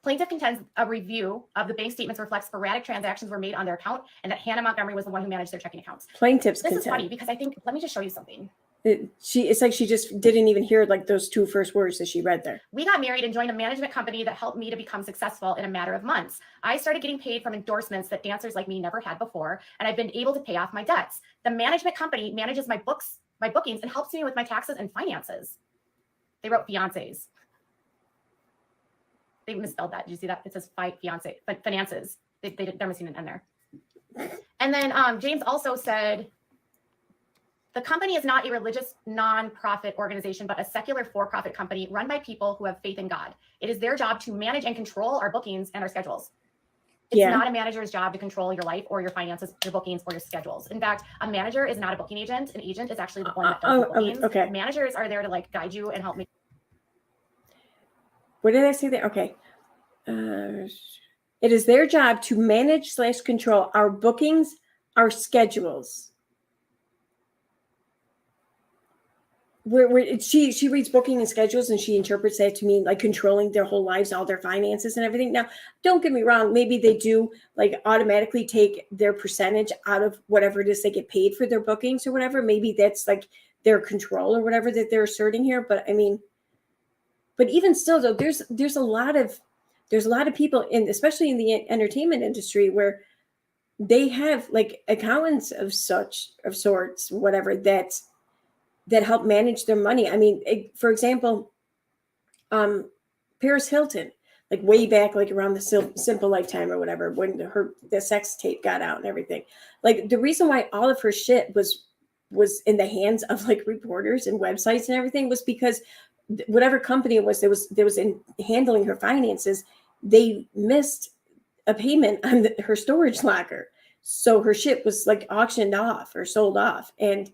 Plaintiff contends a review of the bank statements reflects sporadic transactions were made on their account and that Hannah Montgomery was the one who managed their checking accounts. Plaintiff's This is funny because I think, let me just show you something. It's like she just didn't even hear like those two first words that she read there. We got married and joined a management company that helped me to become successful in a matter of months. I started getting paid from endorsements that dancers like me never had before, and I've been able to pay off my debts. The management company manages my bookings, and helps me with my taxes and finances. They wrote fiancés. They misspelled that. Did you see that? It says finances. They're missing an N there. And then James also said, the company is not a religious nonprofit organization, but a secular for-profit company run by people who have faith in God. It is their job to manage and control our bookings and our schedules. It's Yeah. not a manager's job to control your life or your finances, your bookings, or your schedules. In fact, a manager is not a booking agent. An agent is actually the one that does the bookings. Okay. Managers are there to like guide you and help make. What did I say there? Okay. It is their job to manage / control our bookings, our schedules. Where she reads booking and schedules and she interprets that to mean like controlling their whole lives, all their finances and everything. Now, don't get me wrong, maybe they do like automatically take their percentage out of whatever it is they get paid for their bookings or whatever. Maybe that's like their control or whatever that they're asserting here. But I mean, but even still though, there's a lot of people in, especially in the entertainment industry, where they have like accountants of sorts, whatever, that help manage their money. I mean, for example, Paris Hilton, like way back, like around the Simple Lifetime or whatever, when the sex tape got out and everything. Like the reason why all of her shit was in the hands of like reporters and websites and everything was because whatever company it was that was in handling her finances, they missed a payment on her storage locker, so her shit was like auctioned off or sold off, and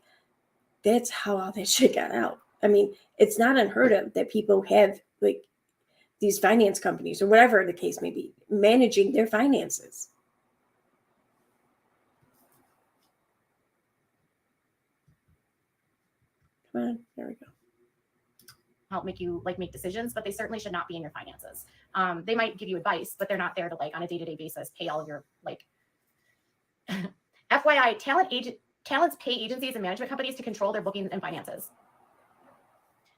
that's how all that shit got out. I mean, it's not unheard of that people have like these finance companies or whatever the case may be managing their finances. Come on, there we go. Help make you like make decisions, but they certainly should not be in your finances. They might give you advice, but they're not there to like on a day-to-day basis pay all your like. FYI, talents pay agencies and management companies to control their bookings and finances.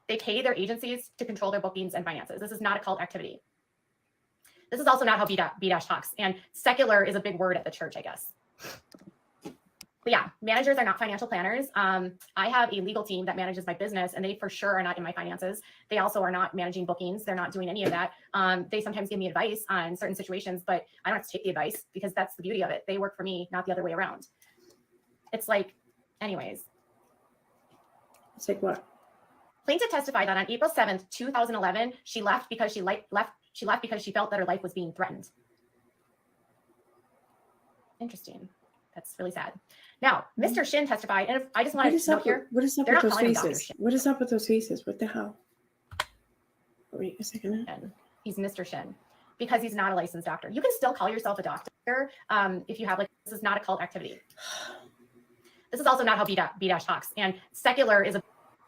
They pay their agencies to control their bookings and finances. This is not a cult activity. This is also not how B-Dash talks. And secular is a big word at the church, I guess. But yeah, managers are not financial planners. I have a legal team that manages my business, and they for sure are not in my finances. They also are not managing bookings. They're not doing any of that. They sometimes give me advice on certain situations, but I don't have to take the advice because that's the beauty of it. They work for me, not the other way around. It's like, anyways. It's like what? Plaintiff testified that on April 7th, 2011, she left because she felt that her life was being threatened. Interesting. That's really sad. Now, Mr. Shin testified, and I just want to note here. What is up They're with not those calling him Dr. faces? Shin. What is up with those faces? What the hell? Wait a second. He's Mr. Shin because he's not a licensed doctor. You can still call yourself a doctor if you have like, this is not a cult activity. This is also not how B-Dash talks. And secular is a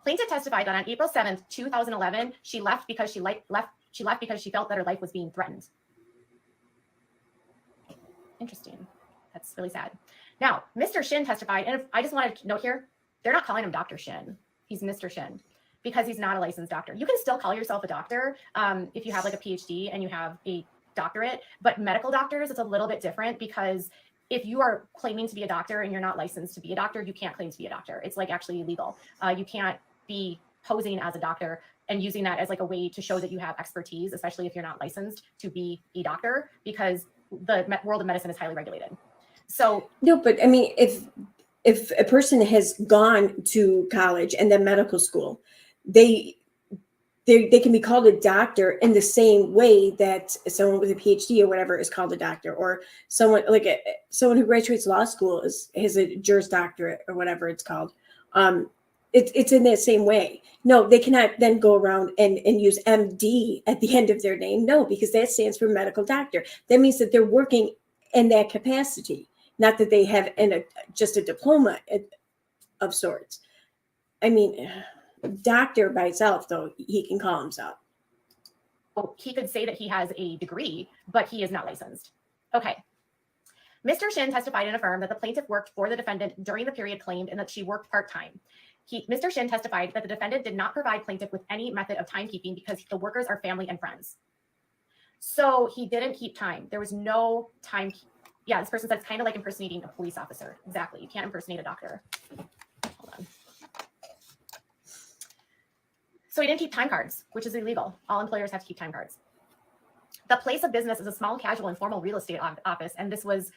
plaintiff testified that on April 7th, 2011, she left because she felt that her life was being threatened. Interesting. That's really sad. Now, Mr. Shin testified, and I just wanted to note here, they're not calling him Dr. Shin. He's Mr. Shin because he's not a licensed doctor. You can still call yourself a doctor if you have like a PhD and you have a doctorate, but medical doctors, it's a little bit different because if you are claiming to be a doctor and you're not licensed to be a doctor, you can't claim to be a doctor. It's like actually illegal. You can't be posing as a doctor and using that as like a way to show that you have expertise, especially if you're not licensed to be a doctor, because the world of medicine is highly regulated. So no, but I mean, if a person has gone to college and then medical school, they can be called a doctor in the same way that someone with a PhD or whatever is called a doctor, or someone like someone who graduates law school has a Juris Doctorate or whatever it's called. It's in that same way. No, they cannot then go around and use MD at the end of their name. No, because that stands for medical doctor. That means that they're working in that capacity, not that they have just a diploma of sorts. I mean, doctor by itself, though, he can call himself. He could say that he has a degree, but he is not licensed. Okay. Mr. Shin testified and affirmed that the plaintiff worked for the defendant during the period claimed and that she worked part-time. Mr. Shin testified that the defendant did not provide plaintiff with any method of timekeeping because the workers are family and friends. So he didn't keep time. There was no time. Yeah, this person said it's kind of like impersonating a police officer. Exactly. You can't impersonate a doctor. Hold on. So he didn't keep time cards, which is illegal. All employers have to keep time cards. The place of business is a small, casual, informal real estate office, and this was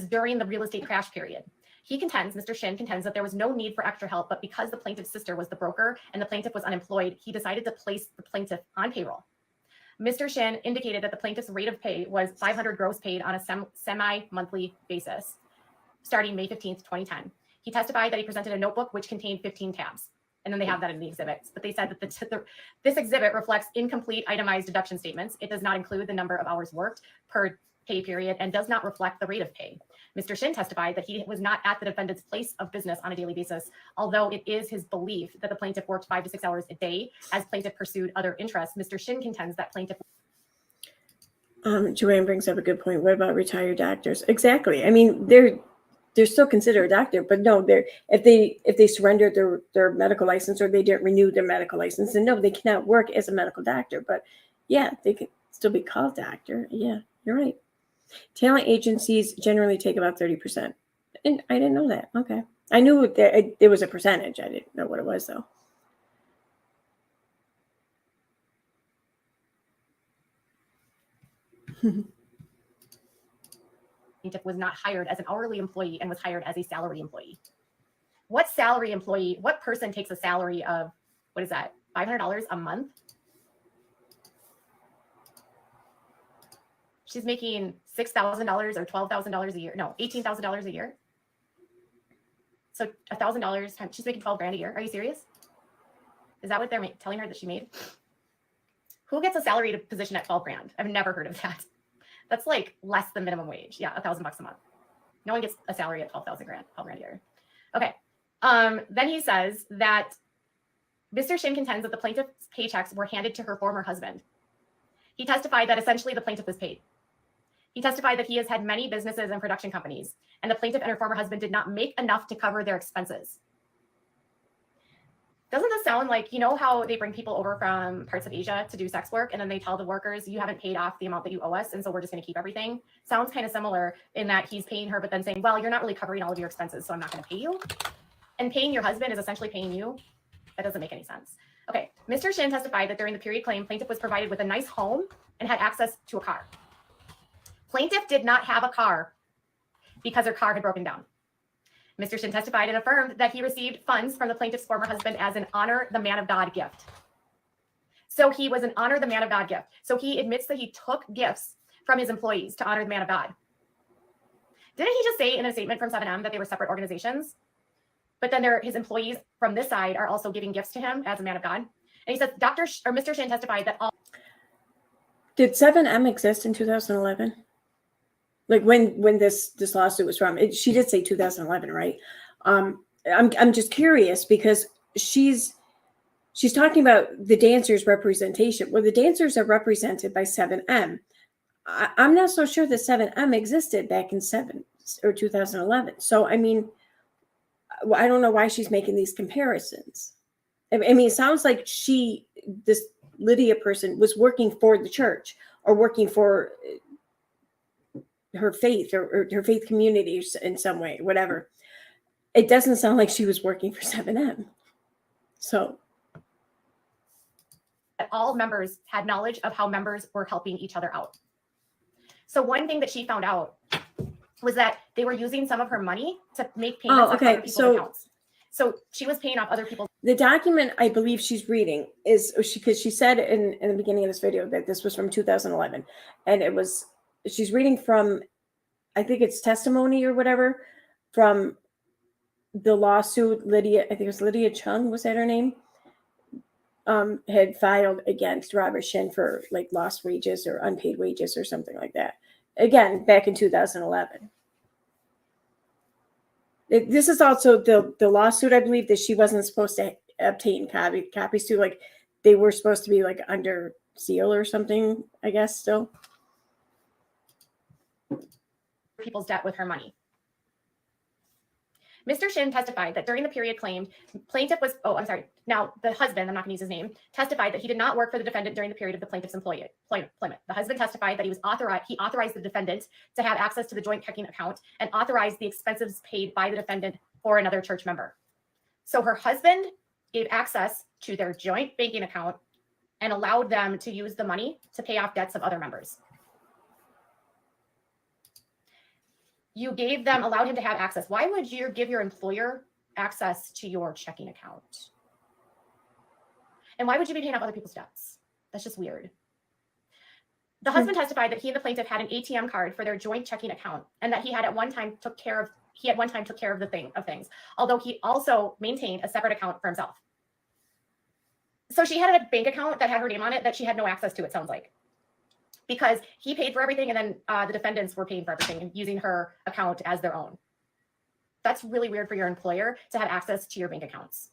during the real estate crash period. Mr. Shin contends that there was no need for extra help, but because the plaintiff's sister was the broker and the plaintiff was unemployed, he decided to place the plaintiff on payroll. Mr. Shin indicated that the plaintiff's rate of pay was $500 gross paid on a semi-monthly basis starting May 15th, 2010. He testified that he presented a notebook which contained 15 tabs. And then they have that in the exhibits. But they said that this exhibit reflects incomplete itemized deduction statements. It does not include the number of hours worked per pay period and does not reflect the rate of pay. Mr. Shin testified that he was not at the defendant's place of business on a daily basis, although it is his belief that the plaintiff worked 5 to 6 hours a day as plaintiff pursued other interests. Mr. Shin contends that plaintiff. Joanne brings up a good point. What about retired doctors? Exactly. I mean, they're still considered a doctor, but no, if they surrendered their medical license or they didn't renew their medical license, then no, they cannot work as a medical doctor. But yeah, they could still be called doctor. Yeah, you're right. Talent agencies generally take about 30%. And I didn't know that. Okay. I knew that there was a percentage. I didn't know what it was though. Plaintiff was not hired as an hourly employee and was hired as a salary employee. What salary employee, what person takes a salary of, what is that, $500 a month? She's making $6,000 or $12,000 a year. No, $18,000 a year. So $1,000 she's making 12 grand a year. Are you serious? Is that what they're telling her that she made? Who gets a salaried position at 12 grand? I've never heard of that. That's like less than minimum wage. Yeah, $1,000 a month. No one gets a salary at 12 grand a year. Okay. Then he says that Mr. Shin contends that the plaintiff's paychecks were handed to her former husband. He testified that essentially the plaintiff was paid. He testified that he has had many businesses and production companies, and the plaintiff and her former husband did not make enough to cover their expenses. Doesn't this sound like, you know how they bring people over from parts of Asia to do sex work and then they tell the workers, you haven't paid off the amount that you owe us, and so we're just going to keep everything? Sounds kind of similar in that he's paying her, but then saying, well, you're not really covering all of your expenses, so I'm not going to pay you. And paying your husband is essentially paying you. That doesn't make any sense. Okay, Mr. Shin testified that during the period claim, plaintiff was provided with a nice home and had access to a car. Plaintiff did not have a car because her car had broken down. Mr. Shin testified and affirmed that he received funds from the plaintiff's former husband as an honor the man of God gift. So he was an honor the man of God gift. So he admits that he took gifts from his employees to honor the man of God. Didn't he just say in a statement from 7M that they were separate organizations? But then his employees from this side are also giving gifts to him as a man of God. And he says, Mr. Shin testified that all. Did 7M exist in 2011? Like when this lawsuit was from? She did say 2011, right? I'm just curious because she's talking about the dancers' representation. Well, the dancers are represented by 7M. I'm not so sure that 7M existed back in 2011. So I mean, I don't know why she's making these comparisons. I mean, it sounds like this Lydia person was working for the church or working for her faith or her faith community in some way, whatever. It doesn't sound like she was working for 7M. So all members had knowledge of how members were helping each other out. So one thing that she found out was that they were using some of her money to make payments on other people's accounts. So she was paying off other people's. The document I believe she's reading is because she said in the beginning of this video that this was from 2011, and she's reading from, I think it's testimony or whatever, from the lawsuit Lydia, I think it was Lydia Chung, was that her name? Had filed against Robert Shin for like lost wages or unpaid wages or something like that. Again, back in 2011. This is also the lawsuit, I believe, that she wasn't supposed to obtain copies to. Like they were supposed to be like under seal or something, I guess, still. People's debt with her money. Mr. Shin testified that during the period claimed, now the husband, I'm not going to use his name, testified that he did not work for the defendant during the period of the plaintiff's employment. The husband testified that he authorized the defendant to have access to the joint checking account and authorized the expenses paid by the defendant for another church member. So her husband gave access to their joint banking account and allowed them to use the money to pay off debts of other members. You allowed him to have access. Why would you give your employer access to your checking account? And why would you be paying off other people's debts? That's just weird. The husband testified that he and the plaintiff had an ATM card for their joint checking account, and that he had at one time took care of the things, although he also maintained a separate account for himself. So she had a bank account that had her name on it that she had no access to, it sounds like, because he paid for everything, and then the defendants were paying for everything and using her account as their own. That's really weird for your employer to have access to your bank accounts.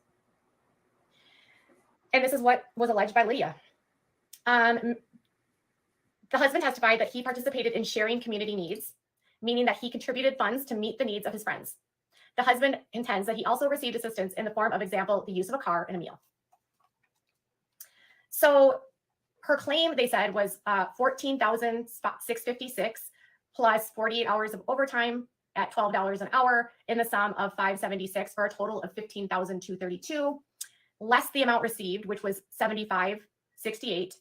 And this is what was alleged by Lydia. The husband testified that he participated in sharing community needs, meaning that he contributed funds to meet the needs of his friends. The husband contends that he also received assistance in the form of, example, the use of a car and a meal. So her claim, they said, was $14,656 plus 48 hours of overtime at $12 an hour in the sum of $576 for a total of $15,232, less the amount received, which was $75.68.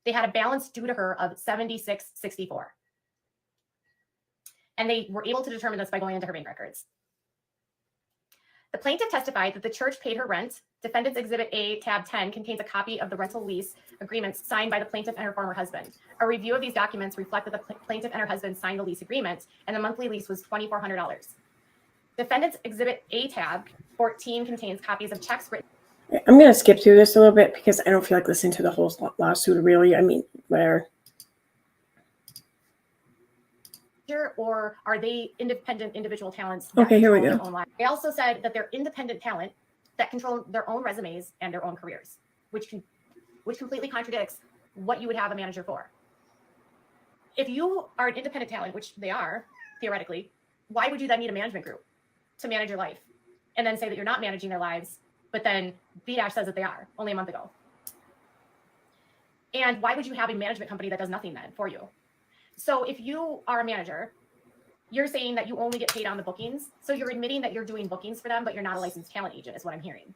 They had a balance due to her of $76.64. And they were able to determine this by going into her bank records. The plaintiff testified that the church paid her rent. Defendant's Exhibit A, tab 10, contains a copy of the rental lease agreements signed by the plaintiff and her former husband. A review of these documents reflect that the plaintiff and her husband signed the lease agreement, and the monthly lease was $2,400. Defendant's Exhibit A, tab 14, contains copies of checks written. I'm going to skip through this a little bit because I don't feel like listening to the whole lawsuit, really. I mean, where. Or are they independent individual talents? Okay, here we go. They also said that they're independent talent that control their own resumes and their own careers, which completely contradicts what you would have a manager for. If you are an independent talent, which they are, theoretically, why would you then need a management group to manage your life and then say that you're not managing their lives, but then BDASH says that they are only a month ago? And why would you have a management company that does nothing then for you? So if you are a manager, you're saying that you only get paid on the bookings. So you're admitting that you're doing bookings for them, but you're not a licensed talent agent, is what I'm hearing.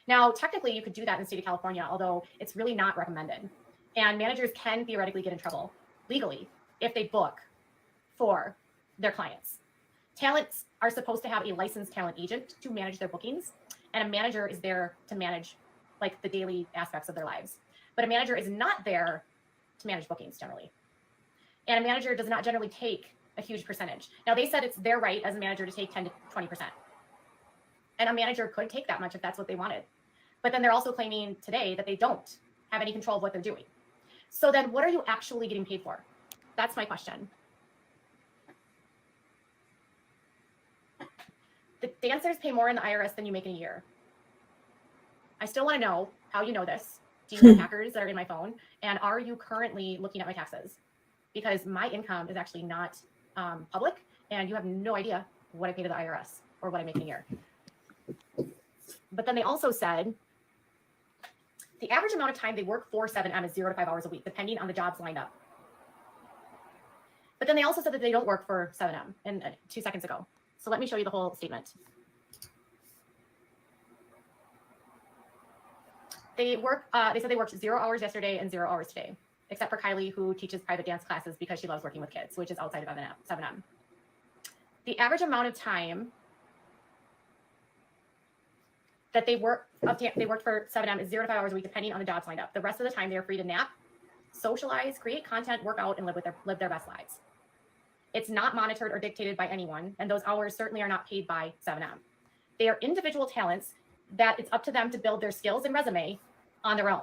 Now, technically, you could do that in the state of California, although it's really not recommended. And managers can theoretically get in trouble legally if they book for their clients. Talents are supposed to have a licensed talent agent to manage their bookings, and a manager is there to manage like the daily aspects of their lives. But a manager is not there to manage bookings generally. And a manager does not generally take a huge percentage. Now, they said it's their right as a manager to take 10 to 20%. And a manager could take that much if that's what they wanted. But then they're also claiming today that they don't have any control of what they're doing. So then what are you actually getting paid for? That's my question. The dancers pay more in the IRS than you make in a year. I still want to know how you know this. Do you have hackers that are in my phone? And are you currently looking at my taxes? Because my income is actually not public, and you have no idea what I pay to the IRS or what I make in a year. But then they also said the average amount of time they work for 7M is 0 to 5 hours a week, depending on the jobs lined up. But then they also said that they don't work for 7M and 2 seconds ago. So let me show you the whole statement. They said they worked 0 hours yesterday and 0 hours today, except for Kylie, who teaches private dance classes because she loves working with kids, which is outside of 7M. The average amount of time that they worked for 7M is 0 to 5 hours a week, depending on the jobs lined up. The rest of the time, they are free to nap, socialize, create content, work out, and live their best lives. It's not monitored or dictated by anyone, and those hours certainly are not paid by 7M. They are individual talents that it's up to them to build their skills and resume on their own.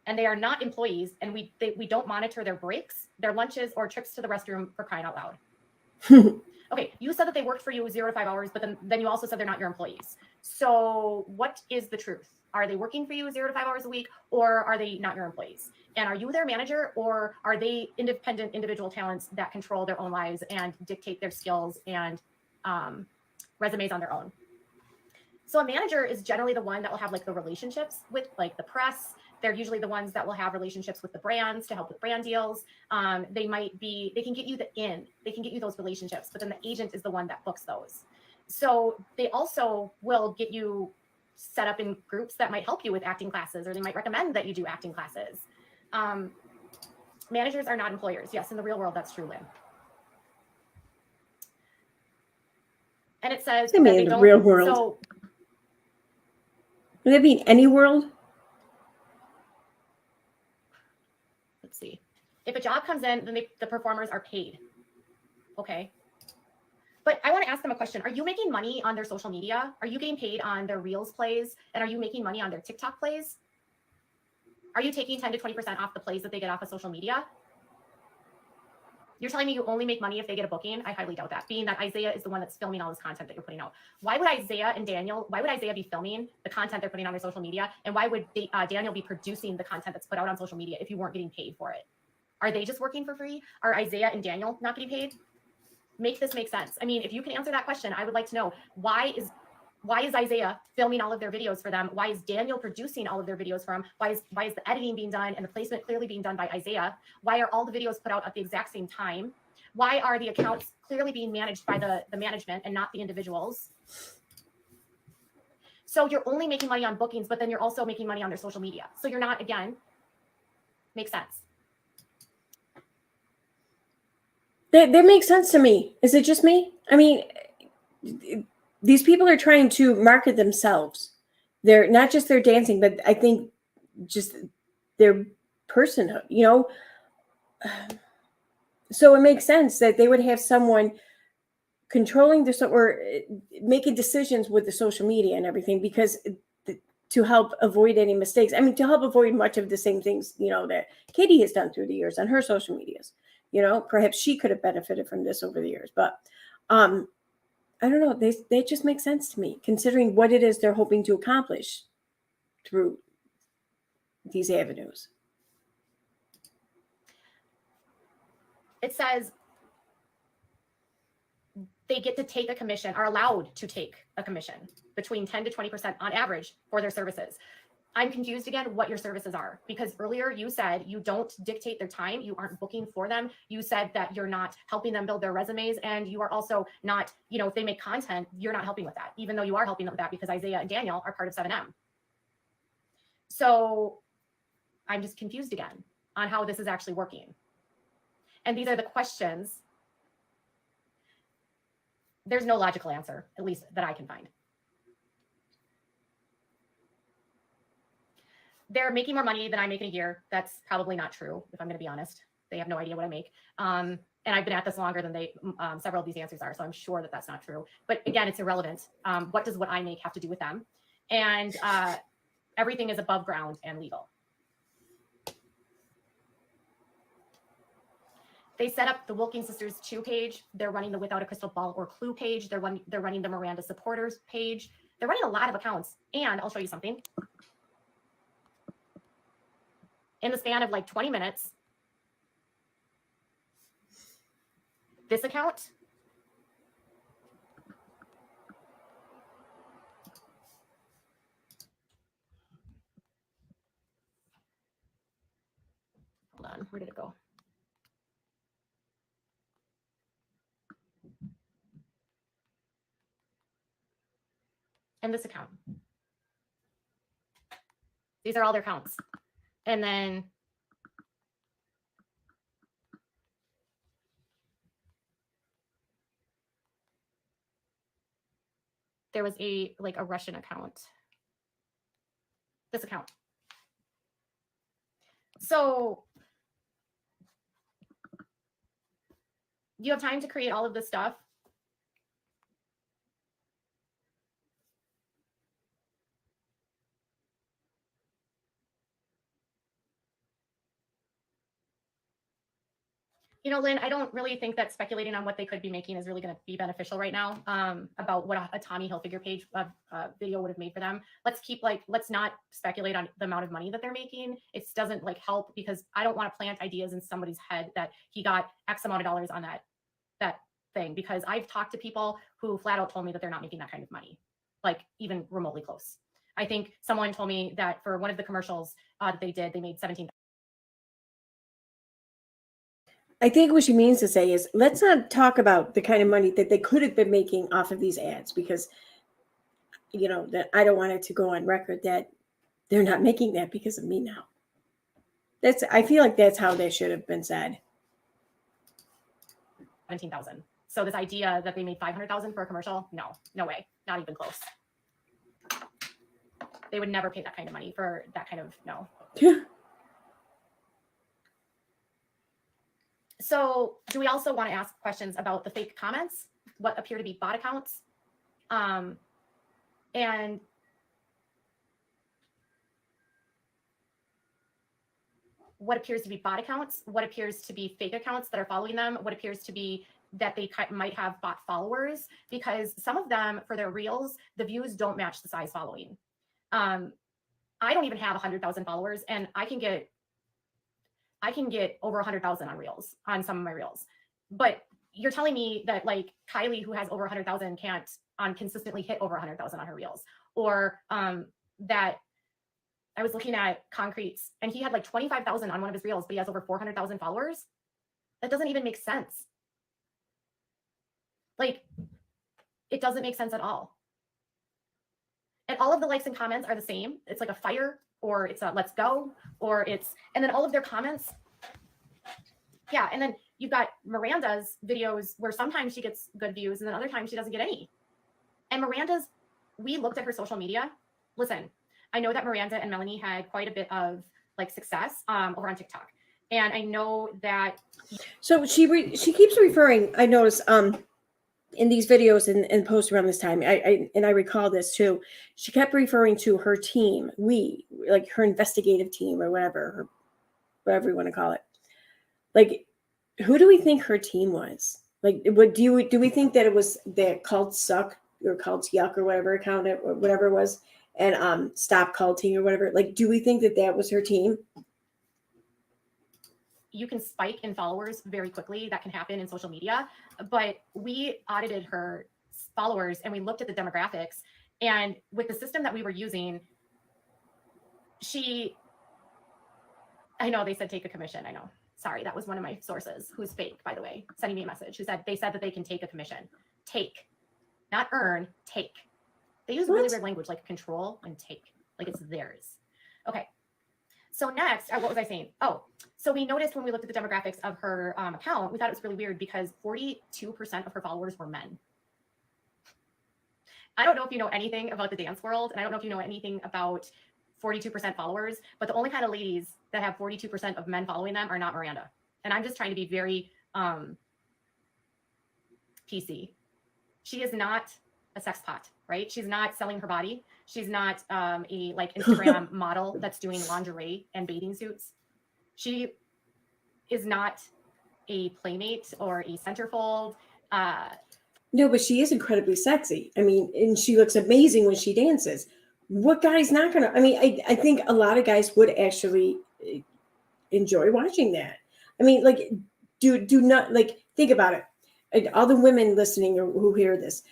And they are not employees, and we don't monitor their breaks, their lunches, or trips to the restroom, for crying out loud. Okay, you said that they worked for you 0 to 5 hours, but then you also said they're not your employees. So what is the truth? Are they working for you 0 to 5 hours a week, or are they not your employees? And are you their manager, or are they independent individual talents that control their own lives and dictate their skills and resumes on their own? So a manager is generally the one that will have like the relationships with like the press. They're usually the ones that will have relationships with the brands to help with brand deals. They can get you they can get you those relationships, but then the agent is the one that books those. So they also will get you set up in groups that might help you with acting classes, or they might recommend that you do acting classes. Managers are not employers. Yes, in the real world, that's true, Lynn. And it says I mean, in the real world. So, would that be in any world? let's see. If a job comes in, then the performers are paid. Okay. But I want to ask them a question. Are you making money on their social media? Are you getting paid on their Reels plays? And are you making money on their TikTok plays? Are you taking 10 to 20% off the plays that they get off of social media? You're telling me you only make money if they get a booking? I highly doubt that, being that Isaiah is the one that's filming all this content that you're putting out. Why would Isaiah be filming the content they're putting on their social media? And why would Daniel be producing the content that's put out on social media if you weren't getting paid for it? Are they just working for free? Are Isaiah and Daniel not getting paid? Make this make sense. I mean, if you can answer that question, I would like to know why is Isaiah filming all of their videos for them? Why is Daniel producing all of their videos for them? Why is the editing being done and the placement clearly being done by Isaiah? Why are all the videos put out at the exact same time? Why are the accounts clearly being managed by the management and not the individuals? So you're only making money on bookings, but then you're also making money on their social media. So you're not, again, makes sense. That makes sense to me. Is it just me? I mean, these people are trying to market themselves. They're not just their dancing, but I think just their personhood, you know? So it makes sense that they would have someone controlling this or making decisions with the social media and everything, because to help avoid any mistakes. I mean, to help avoid much of the same things, you know, that Katie has done through the years on her social medias. You know, perhaps she could have benefited from this over the years, but I don't know. They just make sense to me, considering what it is they're hoping to accomplish through these avenues. It says they get to take a commission, are allowed to take a commission between 10 to 20% on average for their services. I'm confused again what your services are, because earlier you said you don't dictate their time. You aren't booking for them. You said that you're not helping them build their resumes, and you are also not, you know, if they make content, you're not helping with that, even though you are helping them with that because Isaiah and Daniel are part of 7M. So I'm just confused again on how this is actually working. And these are the questions. There's no logical answer, at least that I can find. They're making more money than I make in a year. That's probably not true, if I'm going to be honest. They have no idea what I make. And I've been at this longer than several of these answers are, so I'm sure that that's not true. But again, it's irrelevant. What does what I make have to do with them? And everything is above ground and legal. They set up the Wilking Sisters 2 page. They're running the Without a Crystal Ball or Clue page. They're running the Miranda Supporters page. They're running a lot of accounts. And I'll show you something. In the span of like 20 minutes, this account hold on, where did it go? And this account. These are all their accounts. And then there was a Russian account. This account. So you have time to create all of this stuff. You know, Lynn, I don't really think that speculating on what they could be making is really going to be beneficial right now, about what a Tommy Hilfiger page video would have made for them. Let's not speculate on the amount of money that they're making. It doesn't help, because I don't want to plant ideas in somebody's head that he got X amount of dollars on that thing, because I've talked to people who flat out told me that they're not making that kind of money, even remotely close. I think someone told me that for one of the commercials that they did, they made $17,000. I think what she means to say is, let's not talk about the kind of money that they could have been making off of these ads, because, you know, that I don't want it to go on record that they're not making that because of me now. I feel like that's how that should have been said. 17,000. So this idea that they made 500,000 for a commercial, no way, not even close. They would never pay that kind of money for that kind of, no. So do we also want to ask questions about the fake comments, what appear to be bot accounts? And what appears to be bot accounts, what appears to be fake accounts that are following them, what appears to be that they might have bot followers, because some of them, for their reels, the views don't match the size following. I don't even have 100,000 followers, and I can get over 100,000 on reels, on some of my reels. But you're telling me that like Kylie, who has over 100,000, can't consistently hit over 100,000 on her reels, or that I was looking at Concretes and he had like 25,000 on one of his reels, but he has over 400,000 followers. That doesn't even make sense. Like, it doesn't make sense at all. And all of the likes and comments are the same. It's like a fire, or it's a let's go, or it's, and then all of their comments. Yeah. And then you've got Miranda's videos where sometimes she gets good views and then other times she doesn't get any. And Miranda's, we looked at her social media. Listen, I know that Miranda and Melanie had quite a bit of like success over on TikTok. And I know that. So she keeps referring, I noticed in these videos and posts around this time, I recall this too. She kept referring to her team, like her investigative team or whatever you want to call it. Like, who do we think her team was? Like, what do we think that it was the Cult Suck or Cult Yuck or whatever account or whatever it was, and Stop Culting or whatever? Like, do we think that was her team? You can spike in followers very quickly. That can happen in social media. But we audited her followers and we looked at the demographics. And with the system that we were using, I know they said take a commission. I know. Sorry, that was one of my sources, who's fake, by the way, sending me a message, who said they said that they can take a commission. Take, not earn, take. They use really weird language like control and take, like it's theirs. Okay. So next, what was I saying? Oh, so we noticed when we looked at the demographics of her account, we thought it was really weird because 42% of her followers were men. I don't know if you know anything about the dance world, and I don't know if you know anything about 42% followers, but the only kind of ladies that have 42% of men following them are not Miranda. And I'm just trying to be very PC. She is not a sex pot, right? She's not selling her body. She's not a like Instagram model that's doing lingerie and bathing suits. She is not a playmate or a centerfold. No, but she is incredibly sexy. I mean, and she looks amazing when she dances. What guy's not gonna? I mean, I think a lot of guys would actually enjoy watching that. I mean, like, do not like think about it. And all the women listening or who hear this,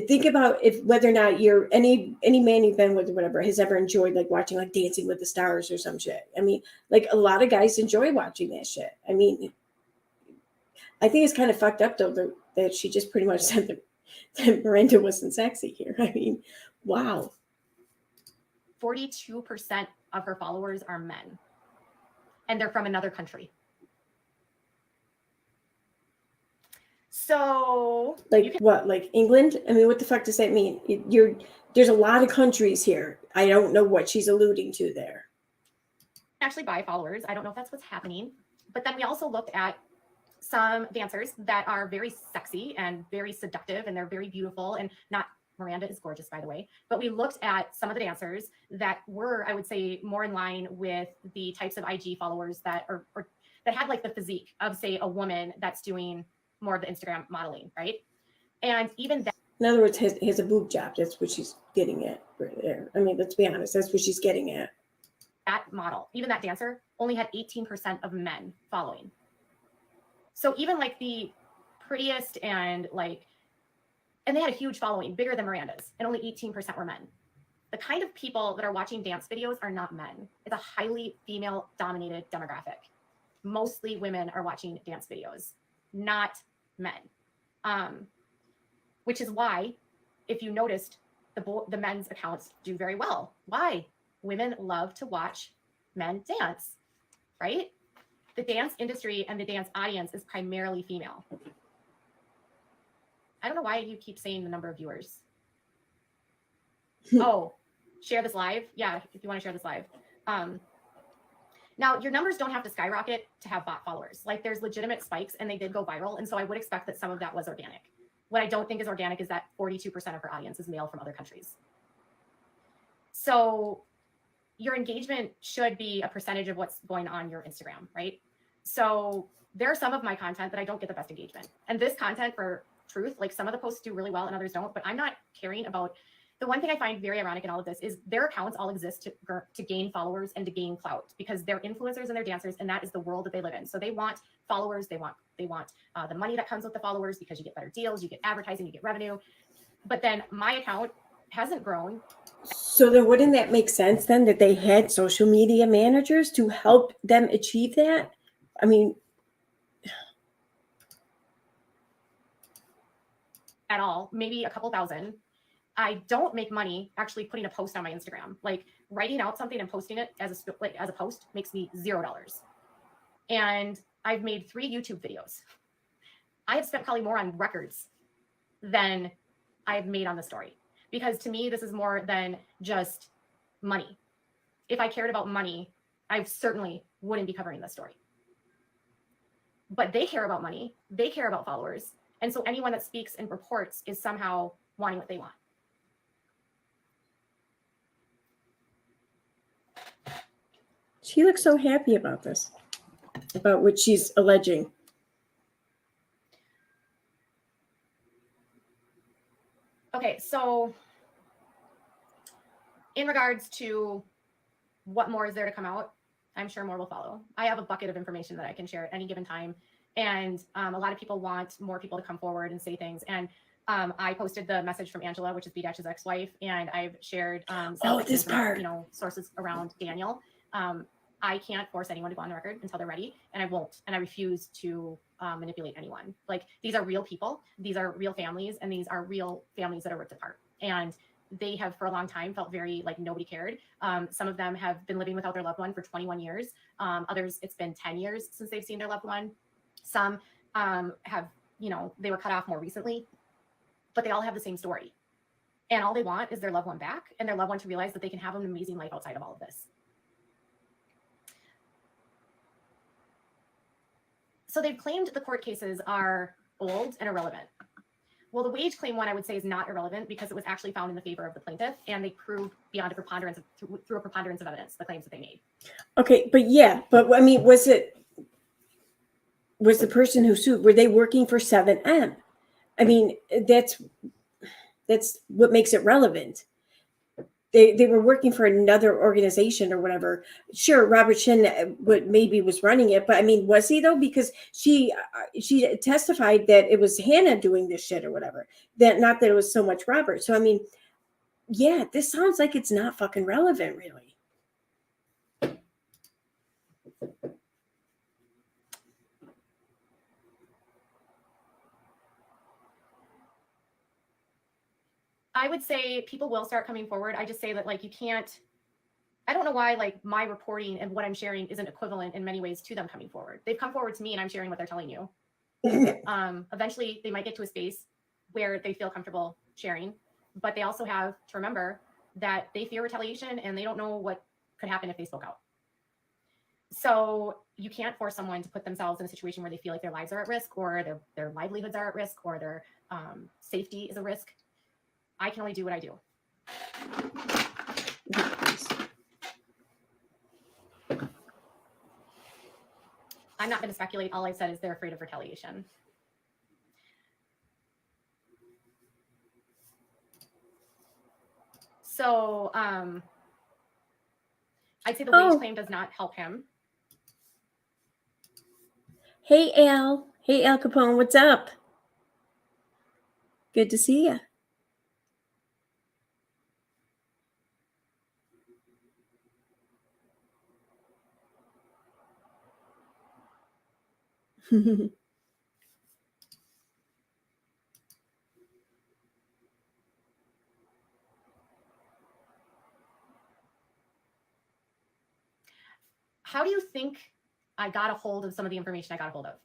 think about whether or not you're any man you've been with or whatever has ever enjoyed like watching like Dancing with the Stars or some shit. I mean, like a lot of guys enjoy watching that shit. I mean, I think it's kind of fucked up though that she just pretty much said that Miranda wasn't sexy here. I mean, wow. 42% of her followers are men, and they're from another country. So like what, like England? I mean, what the fuck does that mean? There's a lot of countries here. I don't know what she's alluding to there. Actually buy followers. I don't know if that's what's happening. But then we also looked at some dancers that are very sexy and very seductive, and they're very beautiful, and not Miranda is gorgeous, by the way. But we looked at some of the dancers that were, I would say, more in line with the types of IG followers that or that had like the physique of, say, a woman that's doing more of the Instagram modeling, right? And even that. In other words, has a boob job. That's what she's getting at right there. I mean, let's be honest. That's what she's getting at. That model, even that dancer, only had 18% of men following. So even like the prettiest and they had a huge following, bigger than Miranda's, and only 18% were men. The kind of people that are watching dance videos are not men. It's a highly female-dominated demographic. Mostly women are watching dance videos, not men. Which is why, if you noticed, the men's accounts do very well. Why? Women love to watch men dance, right? The dance industry and the dance audience is primarily female. I don't know why you keep saying the number of viewers. Oh, share this live. Yeah, if you want to share this live. Now, your numbers don't have to skyrocket to have bot followers. Like there's legitimate spikes and they did go viral. And so I would expect that some of that was organic. What I don't think is organic is that 42% of her audience is male from other countries. So your engagement should be a percentage of what's going on your Instagram, right? So there are some of my content that I don't get the best engagement. And this content, for truth, like some of the posts do really well and others don't, but I'm not caring about. The one thing I find very ironic in all of this is their accounts all exist to gain followers and to gain clout because they're influencers and they're dancers, and that is the world that they live in. So they want followers, they want the money that comes with the followers because you get better deals, you get advertising, you get revenue. But then my account hasn't grown. So then wouldn't that make sense then that they had social media managers to help them achieve that? I mean, at all, maybe a couple thousand. I don't make money actually putting a post on my Instagram. Like writing out something and posting it as a post makes me $0. And I've made 3 YouTube videos. I have spent probably more on records than I've made on the story. Because to me, this is more than just money. If I cared about money, I certainly wouldn't be covering this story. But they care about money. They care about followers. And so anyone that speaks and reports is somehow wanting what they want. she looks so happy about this, about what she's alleging. Okay, so in regards to what more is there to come out, I'm sure more will follow. I have a bucket of information that I can share at any given time. And a lot of people want more people to come forward and say things. And I posted the message from Angela, which is B-Dash's ex-wife, and I've shared this part, sources around Daniel. I can't force anyone to go on the record until they're ready, and I won't. And I refuse to manipulate anyone. Like these are real people, these are real families, and these are real families that are ripped apart. And they have for a long time felt very like nobody cared. Some of them have been living without their loved one for 21 years. Others, it's been 10 years since they've seen their loved one. Some have, they were cut off more recently, but they all have the same story. And all they want is their loved one back and their loved one to realize that they can have an amazing life outside of all of this. So they've claimed the court cases are old and irrelevant. Well, the wage claim one I would say is not irrelevant because it was actually found in the favor of the plaintiff, and they proved beyond a preponderance through a preponderance of evidence the claims that they made. Okay, but I mean, was the person who sued, were they working for 7M? I mean, that's what makes it relevant. They were working for another organization or whatever. Sure, Robert Shin maybe was running it, but I mean, was he though? Because she testified that it was Hannah doing this shit or whatever. That not that it was so much Robert. So I mean, yeah, this sounds like it's not fucking relevant, really. I would say people will start coming forward. I just say that like you can't, I don't know why like my reporting and what I'm sharing isn't equivalent in many ways to them coming forward. They've come forward to me and I'm sharing what they're telling you. Eventually they might get to a space where they feel comfortable sharing, but they also have to remember that they fear retaliation and they don't know what could happen if they spoke out. So you can't force someone to put themselves in a situation where they feel like their lives are at risk or their livelihoods are at risk or their safety is a risk. I can only do what I do. I'm not going to speculate. All I've said is they're afraid of retaliation. So I'd say the wage claim does not help him. Hey, Al. Hey, Al Capone. What's up? Good to see you. How do you think I got a hold of some of the information I got a hold of?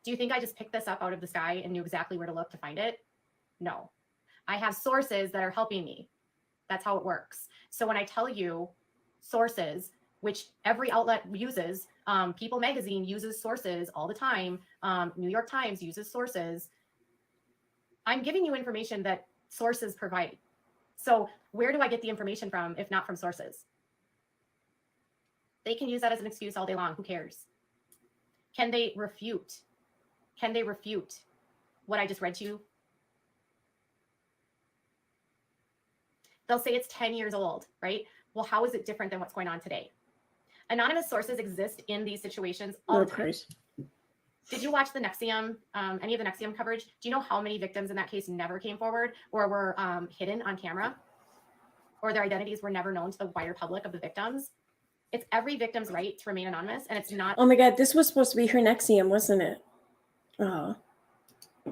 Do you think I just picked this up out of the sky and knew exactly where to look to find it? No. I have sources that are helping me. That's how it works. So when I tell you sources, which every outlet uses. People Magazine uses sources all the time. New York Times uses sources. I'm giving you information that sources provide. So where do I get the information from if not from sources? They can use that as an excuse all day long. Who cares? Can they refute? Can they refute what I just read to you? They'll say it's 10 years old, right? Well, how is it different than what's going on today? Anonymous sources exist in these situations all the time. Did you watch the NXIVM, any of the NXIVM coverage? Do you know how many victims in that case never came forward or were hidden on camera? Or their identities were never known to the wider public of the victims? It's every victim's right to remain anonymous, and it's not Oh my God, this was supposed to be her NXIVM, wasn't it? Oh.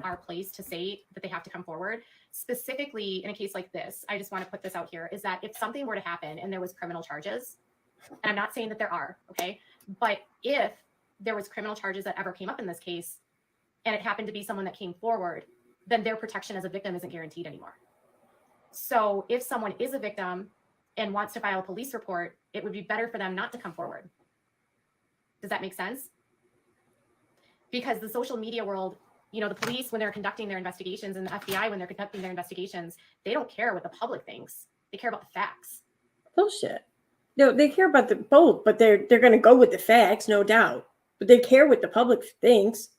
our place to say that they have to come forward. Specifically, in a case like this, I just want to put this out here, is that if something were to happen and there was criminal charges, and I'm not saying that there are, okay? But if there was criminal charges that ever came up in this case, and it happened to be someone that came forward, then their protection as a victim isn't guaranteed anymore. So if someone is a victim and wants to file a police report, it would be better for them not to come forward. Does that make sense? Because the social media world, you know, the police, when they're conducting their investigations, and the FBI, when they're conducting their investigations, they don't care what the public thinks. They care about the facts. Bullshit. No, they care about the both, but they're going to go with the facts, no doubt. But they care what the public thinks.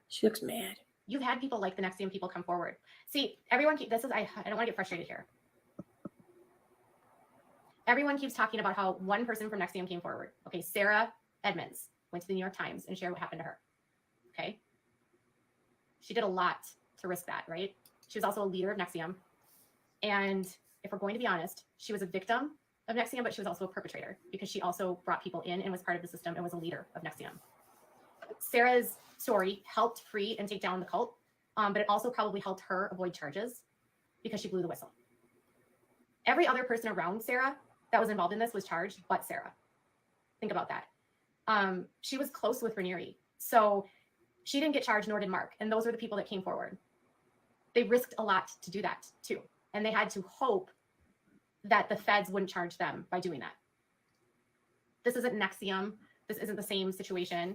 She looks mad. You've had people like the NXIVM people come forward. See, everyone, I don't want to get frustrated here. Everyone keeps talking about how one person from NXIVM came forward. Okay, Sarah Edmonds went to the New York Times and shared what happened to her. Okay. She did a lot to risk that, right? She was also a leader of NXIVM. And if we're going to be honest, she was a victim of NXIVM, but she was also a perpetrator because she also brought people in and was part of the system and was a leader of NXIVM. Sarah's story helped free and take down the cult, but it also probably helped her avoid charges because she blew the whistle. Every other person around Sarah that was involved in this was charged, but Sarah. Think about that. She was close with Raniere, so she didn't get charged, nor did Mark, and those were the people that came forward. They risked a lot to do that too, and they had to hope that the feds wouldn't charge them by doing that. This isn't NXIVM. This isn't the same situation.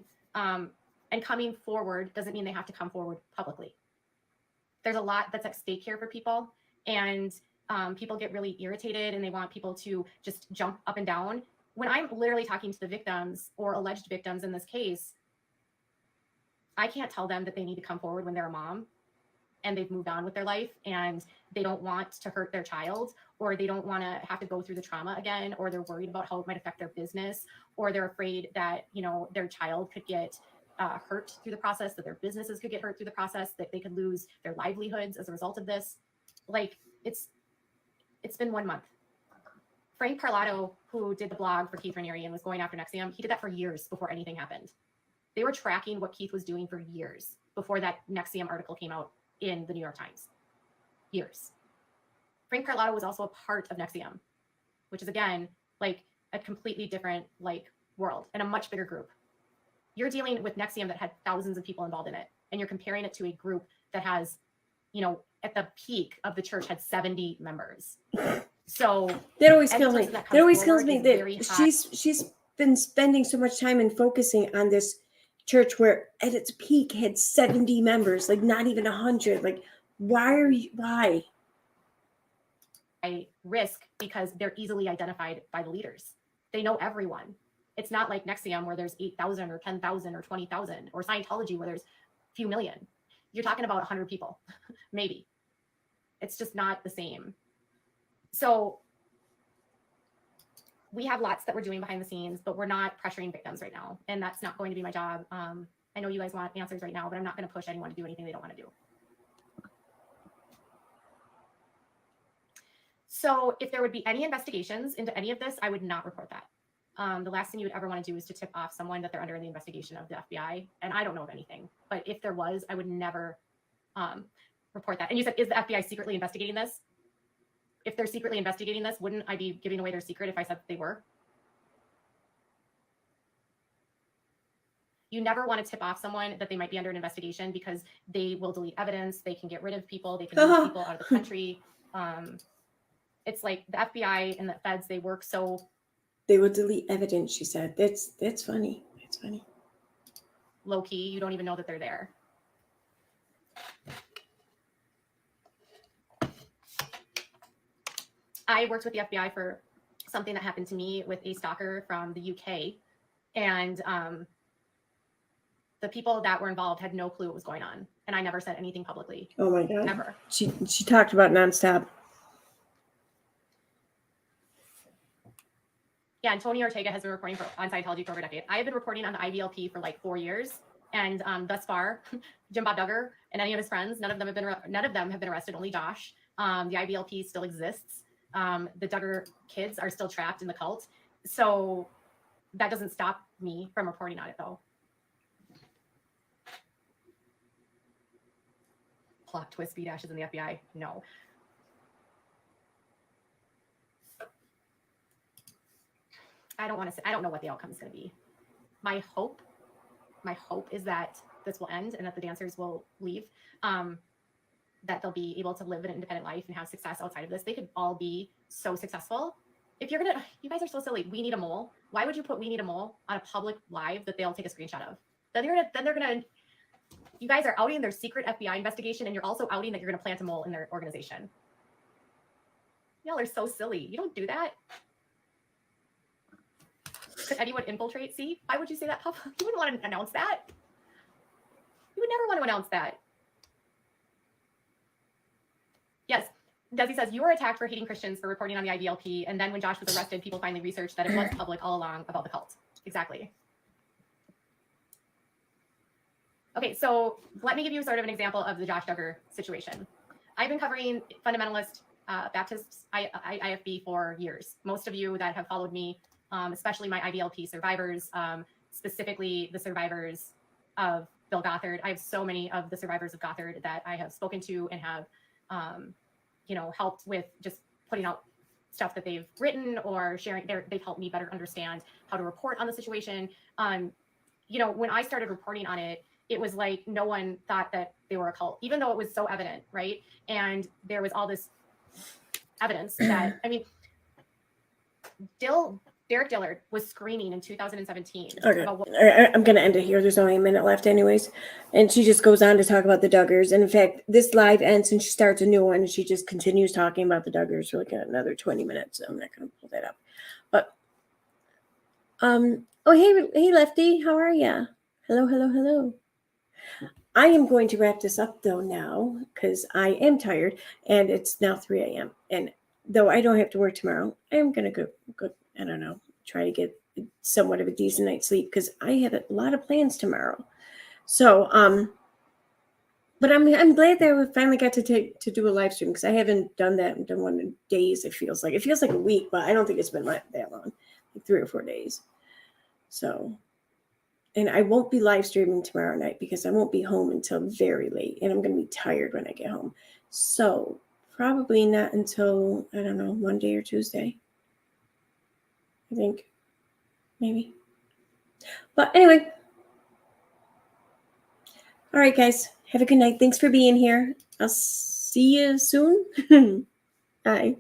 And coming forward doesn't mean they have to come forward publicly. There's a lot that's at stake here for people, and people get really irritated and they want people to just jump up and down. When I'm literally talking to the victims or alleged victims in this case, I can't tell them that they need to come forward when they're a mom and they've moved on with their life and they don't want to hurt their child, or they don't want to have to go through the trauma again, or they're worried about how it might affect their business, or they're afraid that, you know, their child could get hurt through the process, that their businesses could get hurt through the process, that they could lose their livelihoods as a result of this. Like, it's been 1 month. Frank Parlato, who did the blog for Keith Raniere and was going after NXIVM, he did that for years before anything happened. They were tracking what Keith was doing for years before that NXIVM article came out in the New York Times. Years. Frank Parlato was also a part of NXIVM, which is, again, like a completely different world and a much bigger group. You're dealing with NXIVM that had thousands of people involved in it, and you're comparing it to a group that has, you know, at the peak of the church had 70 members. So that always kills me. That always kills me that she's been spending so much time and focusing on this church where at its peak had 70 members, like not even 100. Like, why? I risk because they're easily identified by the leaders. They know everyone. It's not like NXIVM where there's 8,000 or 10,000 or 20,000, or Scientology where there's a few million. You're talking about 100 people, maybe. It's just not the same. So we have lots that we're doing behind the scenes, but we're not pressuring victims right now. And that's not going to be my job. I know you guys want answers right now, but I'm not going to push anyone to do anything they don't want to do. So if there would be any investigations into any of this, I would not report that. The last thing you would ever want to do is to tip off someone that they're under the investigation of the FBI. And I don't know of anything, but if there was, I would never report that. And you said, is the FBI secretly investigating this? If they're secretly investigating this, wouldn't I be giving away their secret if I said that they were? You never want to tip off someone that they might be under an investigation, because they will delete evidence. They can get rid of people. They can move people out of the country. It's like the FBI and the feds, they work so. They will delete evidence, she said. That's funny. That's funny. Low key, you don't even know that they're there. I worked with the FBI for something that happened to me with a stalker from the UK, and the people that were involved had no clue what was going on, and I never said anything publicly. Oh my God. Never. She talked about nonstop. Yeah, and Tony Ortega has been reporting on Scientology for over a decade. I have been reporting on the IBLP for like 4 years, and thus far, Jim Bob Duggar and any of his friends, none of them have been arrested. Only Josh. The IBLP still exists. The Duggar kids are still trapped in the cult, so that doesn't stop me from reporting on it, though. Plot twist: B Dash is in the FBI. No. I don't want to say, I don't know what the outcome is going to be. My hope is that this will end and that the dancers will leave, that they'll be able to live an independent life and have success outside of this. They could all be so successful. If you're gonna, you guys are so silly. We Need a Mole. Why would you put We Need a Mole on a public live that they'll take a screenshot of? Then they're gonna, you guys are outing their secret FBI investigation, and you're also outing that you're gonna plant a mole in their organization. Y'all are so silly. You don't do that. Could anyone infiltrate? See, why would you say that, Papa? You wouldn't want to announce that. You would never want to announce that. Yes, Desi says, you were attacked for hating Christians for reporting on the IBLP, and then when Josh was arrested, people finally researched that it was public all along about the cult. Exactly. Okay, so let me give you sort of an example of the Josh Duggar situation. I've been covering fundamentalist Baptist IFB for years. Most of you that have followed me, especially my IBLP survivors, specifically the survivors of Bill Gothard. I have so many of the survivors of Gothard that I have spoken to and have, helped with just putting out stuff that they've written or sharing. They've helped me better understand how to report on the situation. When I started reporting on it, it was like no one thought that they were a cult, even though it was so evident, right? And there was all this evidence that, Derek Dillard was screaming in 2017. Okay, I'm going to end it here. There's only a minute left anyways. And she just goes on to talk about the Duggars. And in fact, this live ends and she starts a new one and she just continues talking about the Duggars for like another 20 minutes. So I'm not going to pull that up. But, hey, Lefty, how are ya? Hello. I am going to wrap this up though now because I am tired and it's now 3 a.m. And though I don't have to work tomorrow, I am going to go, I don't know, try to get somewhat of a decent night's sleep because I have a lot of plans tomorrow. So, but I'm glad that we finally got to do a live stream because I haven't done that and done one in days. It feels like a week, but I don't think it's been that long, like 3 or 4 days. So, and I won't be live streaming tomorrow night because I won't be home until very late and I'm going to be tired when I get home. So probably not until, I don't know, Monday or Tuesday. I think, maybe. But anyway. All right, guys. Have a good night. Thanks for being here. I'll see you soon. Bye.